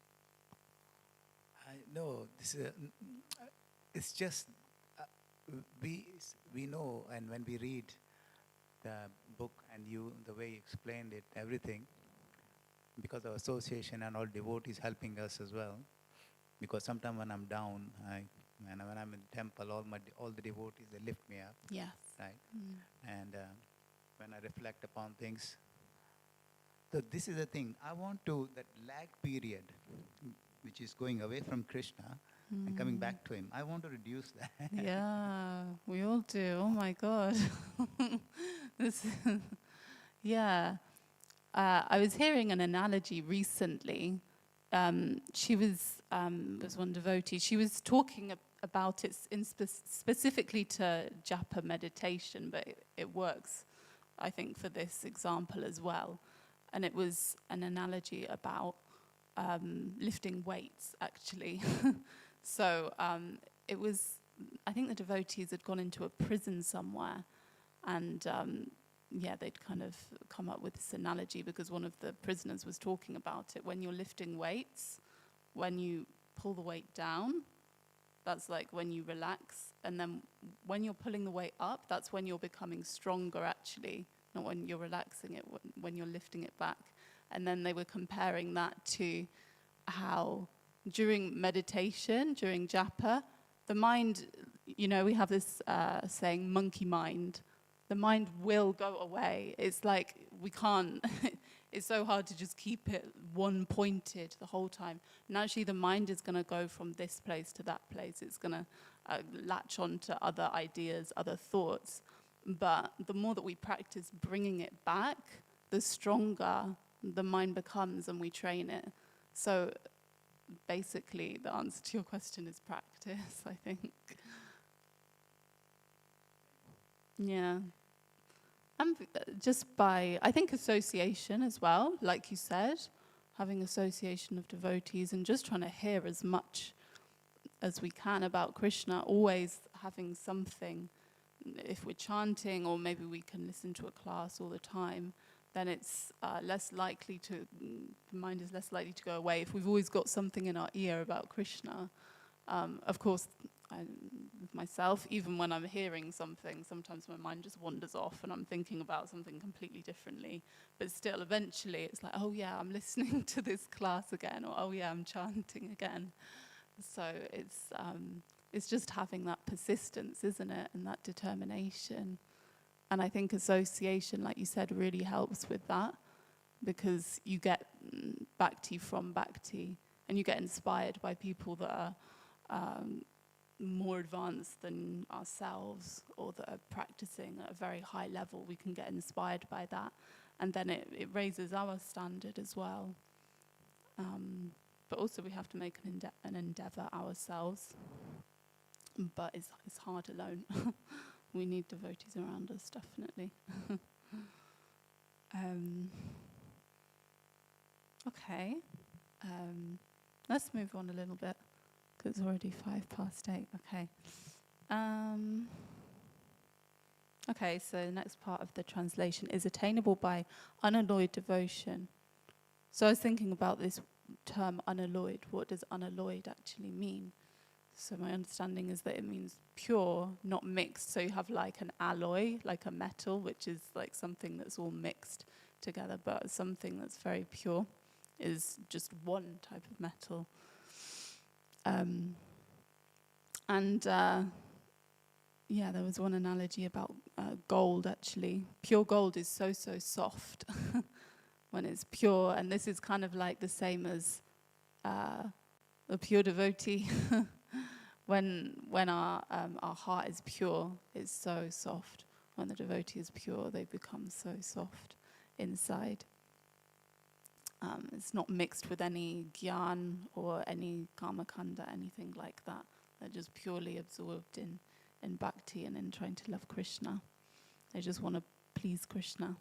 No, this is. It's just we know, and when we read the book and the way you explained it, everything, because of association and all devotees helping us as well. Because sometimes when I'm down, when I'm in temple, all the devotees, they lift me up. Yes. Right. And when I reflect upon things, so this is the thing. I want that lag period, which is going away from Krishna and coming back to him. I want to reduce that. Yeah, we all do. Oh my God. I was hearing an analogy recently. She was one devotee. She was talking about it specifically to japa meditation, but it works, I think, for this example as well. And it was an analogy about lifting weights, actually. So it was, I think the devotees had gone into a prison somewhere, and they'd kind of come up with this analogy because one of the prisoners was talking about it. When you're lifting weights, when you pull the weight down, that's like when you relax. And then when you're pulling the weight up, that's when you're becoming stronger, actually, not when you're relaxing it, when you're lifting it back. And then they were comparing that to how during meditation, during japa, the mind, we have this saying, monkey mind. The mind will go away. It's like we can't, it's so hard to just keep it one-pointed the whole time. And actually the mind is going to go from this place to that place. It's going to latch on to other ideas, other thoughts. But the more that we practice bringing it back, the stronger the mind becomes and we train it. So basically the answer to your question is practice, I think. Yeah. And just by, I think, association as well, like you said, having association of devotees and just trying to hear as much as we can about Krishna, always having something. If we're chanting, or maybe we can listen to a class all the time, then it's less likely to, the mind is less likely to go away. If we've always got something in our ear about Krishna, of course, with myself, even when I'm hearing something, sometimes my mind just wanders off and I'm thinking about something completely differently. But still, eventually, it's like, oh yeah, I'm listening to this class again, or oh yeah, I'm chanting again. So it's just having that persistence, isn't it, and that determination. And I think association, like you said, really helps with that, because you get bhakti from bhakti, and you get inspired by people that are more advanced than ourselves, or that are practicing at a very high level. We can get inspired by that, and then it raises our standard as well. But also we have to make an endeavor ourselves. But it's hard alone. We need devotees around us, definitely. Okay. Let's move on a little bit, because it's already 8:05. Okay. Okay, so the next part of the translation is attainable by unalloyed devotion. So I was thinking about this term unalloyed. What does unalloyed actually mean? So my understanding is that it means pure, not mixed. So you have like an alloy, like a metal, which is like something that's all mixed together, but something that's very pure is just one type of metal. Yeah, there was one analogy about gold, actually. Pure gold is so soft when it's pure, and this is kind of like the same as a pure devotee. When our heart is pure, it's so soft. When the devotee is pure, they become so soft inside. It's not mixed with any gyan or any karmakanda, anything like that. They're just purely absorbed in bhakti and in trying to love Krishna. They just want to please Krishna.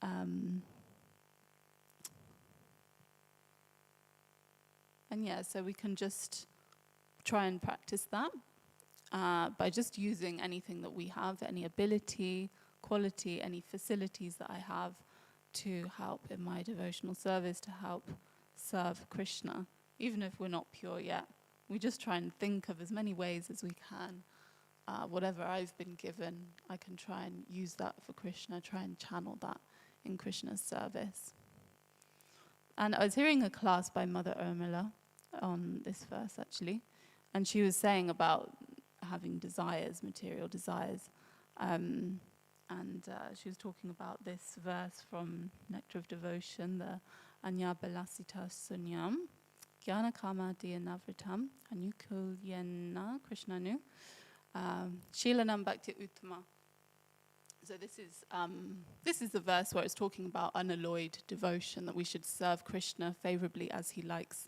And yeah, so we can just try and practice that by just using anything that we have, any ability, quality, any facilities that I have to help in my devotional service, to help serve Krishna, even if we're not pure yet. We just try and think of as many ways as we can. Whatever I've been given, I can try and use that for Krishna, try and channel that in Krishna's service. And I was hearing a class by Mother Urmila on this verse, actually, and she was saying about having desires, material desires. And she was talking about this verse from Nectar of Devotion, the Anya Balasita Sunyam, Jnana Kama Diyanavritam, Anukulyena Krishnanu, Shilanam Bhakti Uttama. So this is the verse where it's talking about unalloyed devotion, that we should serve Krishna favorably as he likes,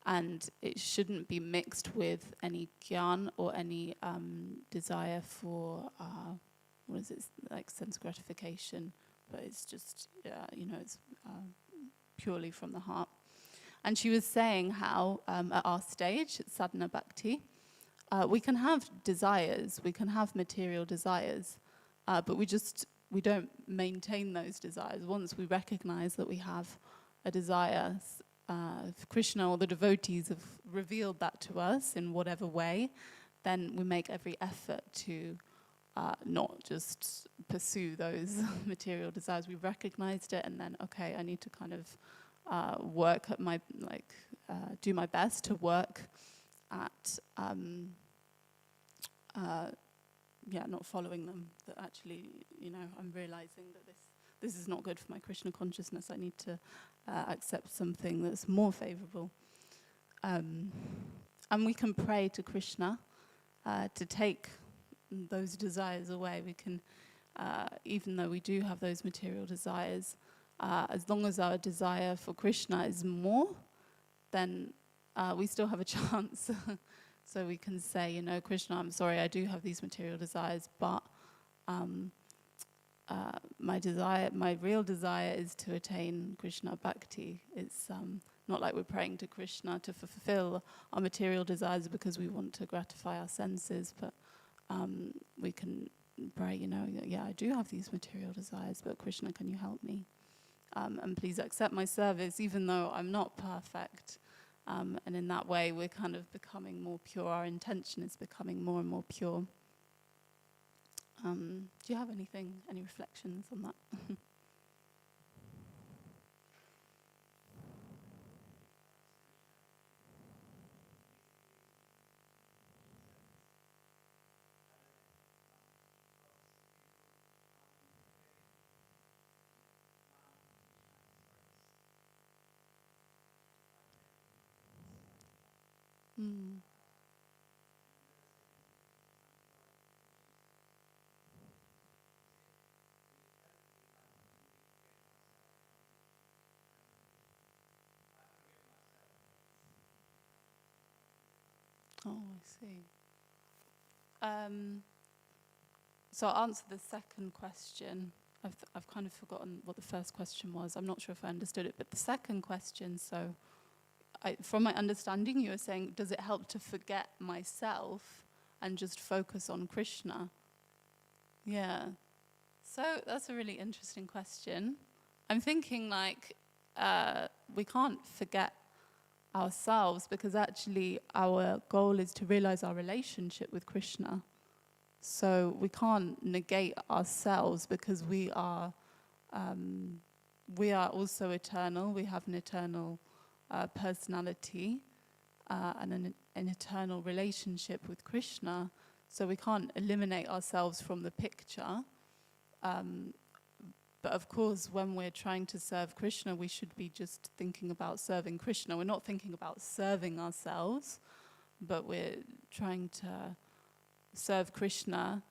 and it shouldn't be mixed with any gyan or any desire for like sense gratification, but it's just it's purely from the heart. And she was saying how at our stage at sadhana bhakti, we can have desires, we can have material desires, but we don't maintain those desires. Once we recognize that we have a desire, if Krishna or the devotees have revealed that to us in whatever way, then we make every effort to not just pursue those material desires. We've recognized it, and then, okay, I need to kind of work at my, do my best to work at, not following them. That actually, I'm realizing that this is not good for my Krishna consciousness. I need to accept something that's more favorable. And we can pray to Krishna to take those desires away. We can, even though we do have those material desires, as long as our desire for Krishna is more, then we still have a chance. So we can say, you know, Krishna, I'm sorry, I do have these material desires, but my real desire is to attain Krishna bhakti. It's not like we're praying to Krishna to fulfill our material desires because we want to gratify our senses, but we can pray, you know, yeah, I do have these material desires, but Krishna, can you help me? And please accept my service, even though I'm not perfect. And in that way, we're kind of becoming more pure. Our intention is becoming more and more pure. Do you have any reflections on that? Mm. Oh, I see. So I'll answer the second question. I've kind of forgotten what the first question was. I'm not sure if I understood it, but the second question, so from my understanding, you were saying, does it help to forget myself and just focus on Krishna? Yeah. So that's a really interesting question. I'm thinking like we can't forget ourselves because actually our goal is to realize our relationship with Krishna. So we can't negate ourselves because we are also eternal. We have an eternal personality and an eternal relationship with Krishna. So we can't eliminate ourselves from the picture. But of course, when we're trying to serve Krishna, we should be just thinking about serving Krishna. We're not thinking about serving ourselves, but we're trying to serve Krishna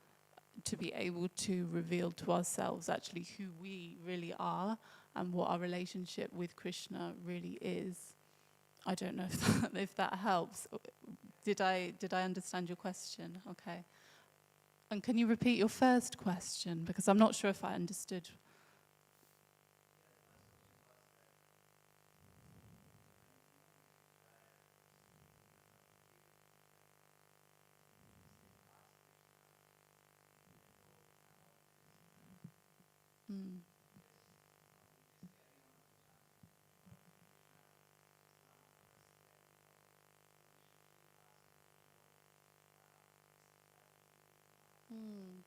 to be able to reveal to ourselves actually who we really are and what our relationship with Krishna really is. I don't know if that helps. Did I understand your question? Okay. And can you repeat your first question? Because I'm not sure if I understood. Mm. Mm.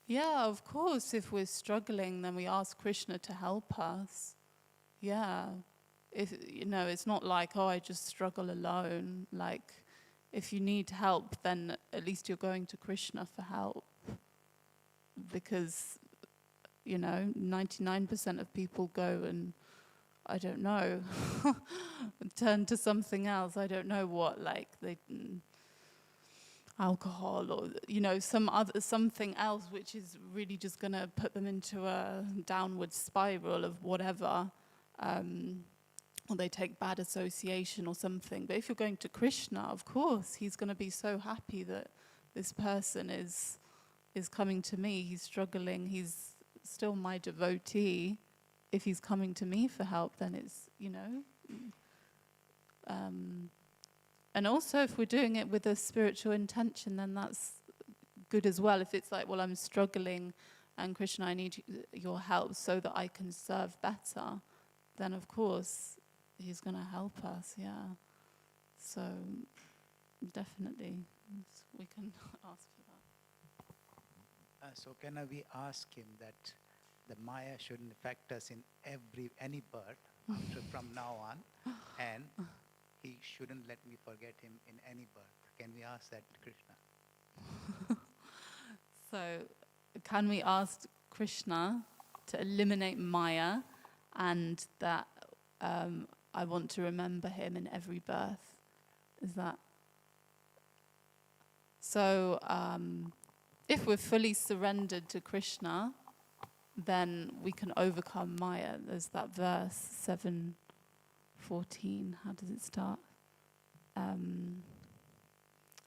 Yeah, of course, if we're struggling, then we ask Krishna to help us. Yeah. If you know, it's not like, oh, I just struggle alone. Like, if you need help, then at least you're going to Krishna for help. Because, you know, 99% of people go and, I don't know, turn to something else. I don't know what, like alcohol or, you know, something else which is really just going to put them into a downward spiral of whatever. Or they take bad association or something. But if you're going to Krishna, of course, he's going to be so happy that this person is coming to me. He's struggling. He's still my devotee. If he's coming to me for help, then it's, you know. And also, if we're doing it with a spiritual intention, then that's good as well. If it's like, well, I'm struggling, and Krishna, I need your help so that I can serve better, then of course, he's going to help us, yeah. So, definitely, we can ask for that. So can we ask him that the Maya shouldn't affect us in any birth from now on, and he shouldn't let me forget him in any birth? Can we ask that to Krishna? So, can we ask Krishna to eliminate Maya and that I want to remember him in every birth? Is that? So, if we're fully surrendered to Krishna, then we can overcome Maya. There's that verse 7:14. How does it start?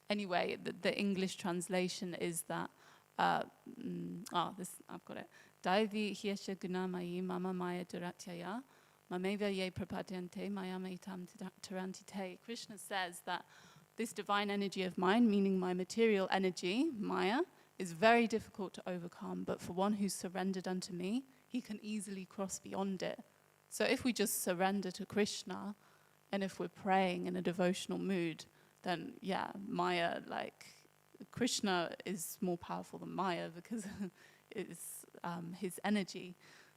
anyway, the English translation is that, I've got it. Daivi hiesha gunamayi mama maya duratyaya, mameva ye prapadyante maya maitam tarantite. Krishna says that this divine energy of mine, meaning my material energy, maya, is very difficult to overcome, but for one who's surrendered unto me, he can easily cross beyond it. So if we just surrender to Krishna, and if we're praying in a devotional mood, then yeah, Maya, like Krishna is more powerful than Maya because it's his energy.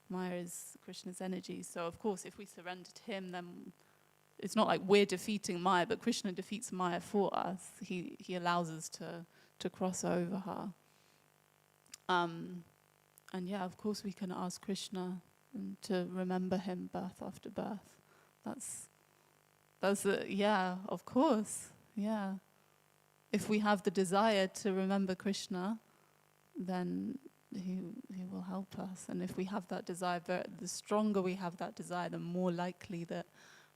Maya is Krishna's energy. So of course, if we surrender to him, then it's not like we're defeating Maya, but Krishna defeats Maya for us. He allows us to cross over her. And yeah, of course, we can ask Krishna to remember him birth after birth. Yeah, of course, yeah. If we have the desire to remember Krishna, then he will help us. And if we have that desire, the stronger we have that desire, the more likely that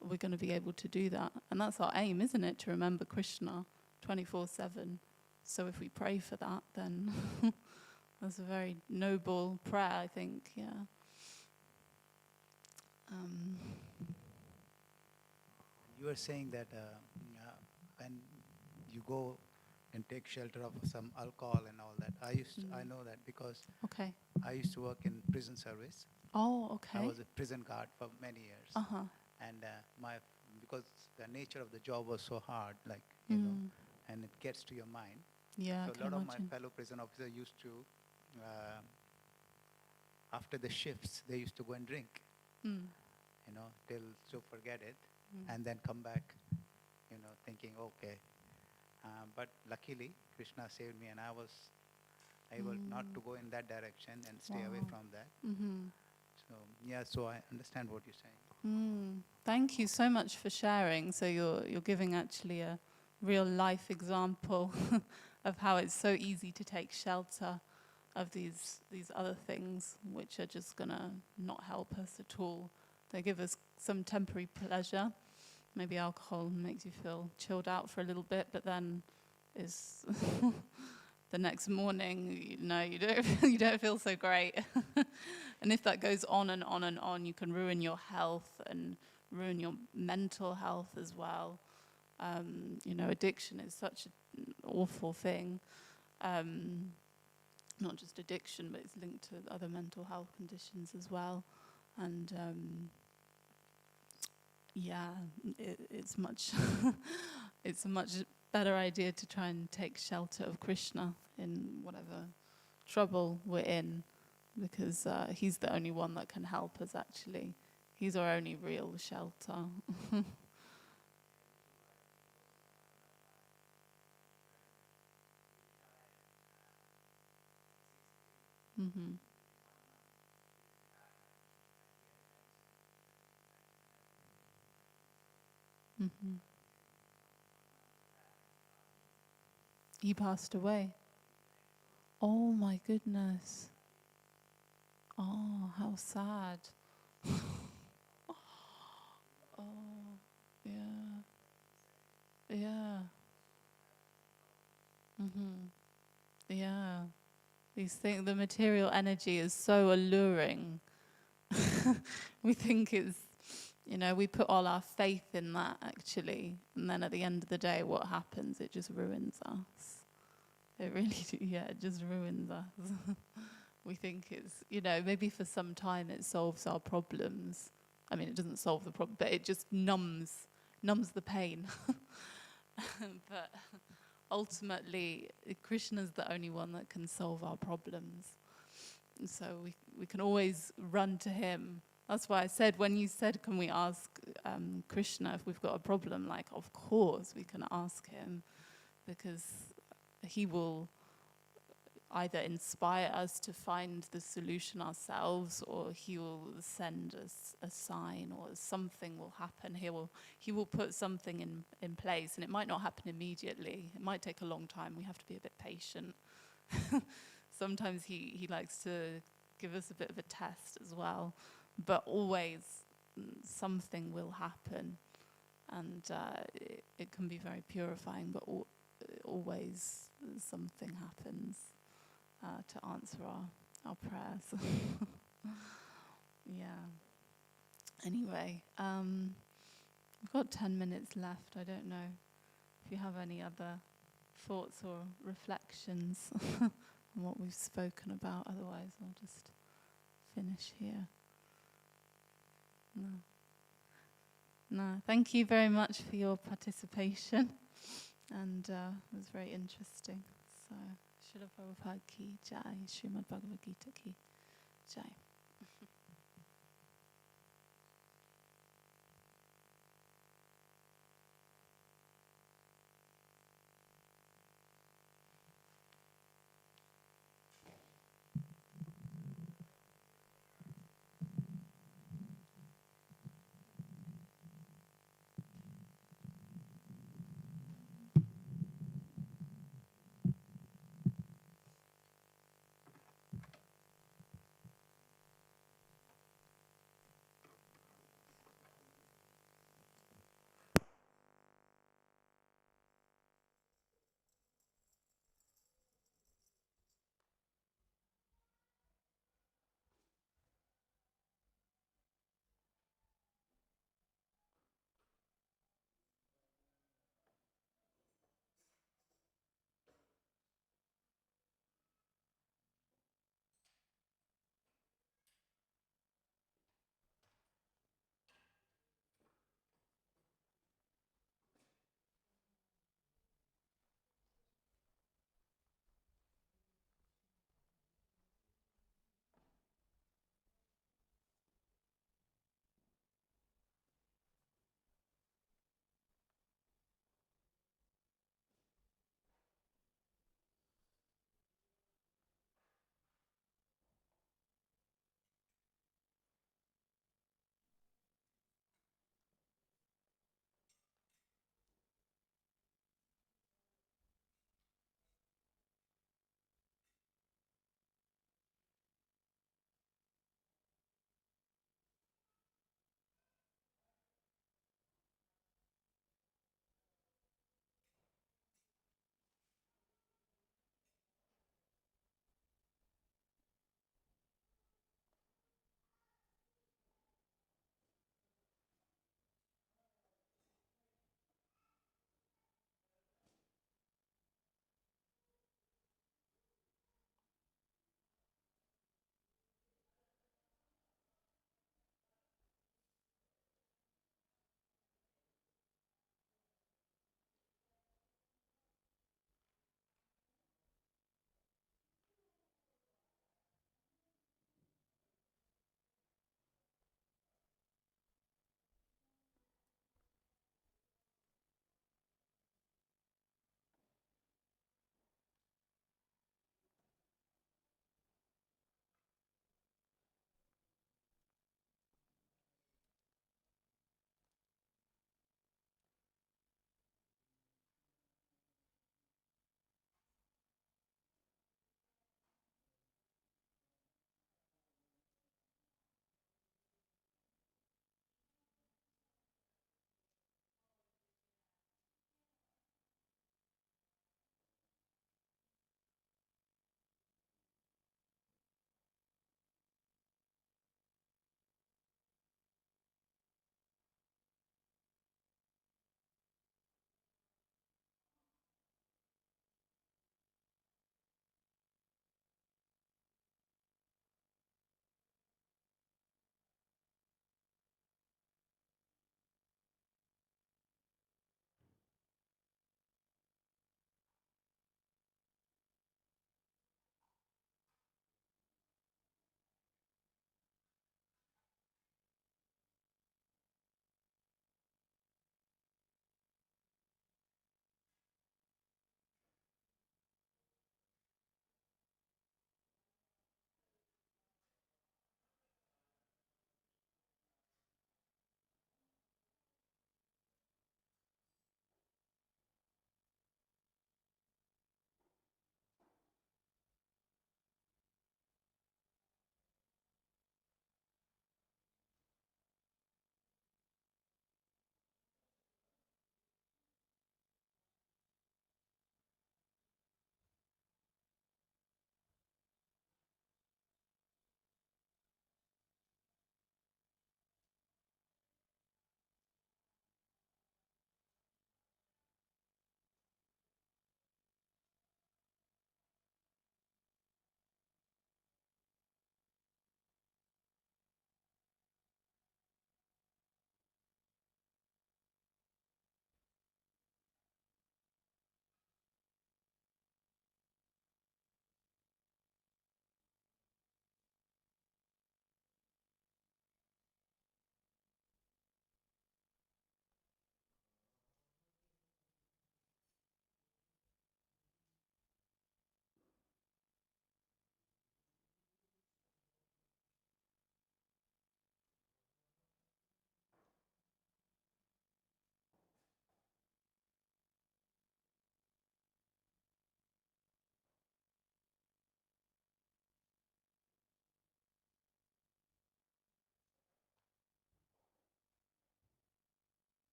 we're going to be able to do that. And that's our aim, isn't it? To remember Krishna 24/7. So if we pray for that, then that's a very noble prayer, I think, yeah. You were saying that when you go and take shelter of some alcohol and all that, I know that because Okay. I used to work in prison service. Oh, okay. I was a prison guard for many years. Uh-huh. And because the nature of the job was so hard, like, you know, and it gets to your mind. Yeah, So I a lot can of imagine. my fellow prison officers used to, after the shifts, they used to go and drink, you know, till forget it, and then come back, you know, thinking, okay. But luckily, Krishna saved me, and I was able not to go in that direction and stay away from that. So, yeah, so I understand what you're saying. Thank you so much for sharing. So you're giving actually a real life example of how it's so easy to take shelter of these other things which are just gonna not help us at all. They give us some temporary pleasure. Maybe alcohol makes you feel chilled out for a little bit, but then is the next morning, you don't feel so great. And if that goes on and on and on, you can ruin your health and ruin your mental health as well. Addiction is such an awful thing. Not just addiction, but it's linked to other mental health conditions as well. And it's much it's a much better idea to try and take shelter of Krishna in whatever trouble we're in, because he's the only one that can help us actually. He's our only real shelter. He passed away. Oh my goodness. Oh, how sad. Oh, yeah. Yeah. Yeah. These things, the material energy is so alluring. We think it's, we put all our faith in that actually. And then at the end of the day, what happens? It just ruins us. It really, it just ruins us. We think it's, maybe for some time it solves our problems. I mean, it doesn't solve the problem, but it just numbs the pain. But ultimately, Krishna's the only one that can solve our problems. So we can always run to him. That's why I said, when you said, can we ask Krishna if we've got a problem? Like, of course we can ask him, because he will either inspire us to find the solution ourselves, or he will send us a sign, or something will happen. He will put something in place, and it might not happen immediately. It might take a long time. We have to be a bit patient. Sometimes he likes to give us a bit of a test as well, but always something will happen, and it can be very purifying. But always something happens to answer our prayers. Yeah. Anyway, we've got 10 minutes left. I don't know if you have any other thoughts or reflections on what we've spoken about. Otherwise, I'll just finish here. No. No. Thank you very much for your participation, and it was very interesting. So, Srila Prabhupada ki jai, Srimad Bhagavad Gita ki jai.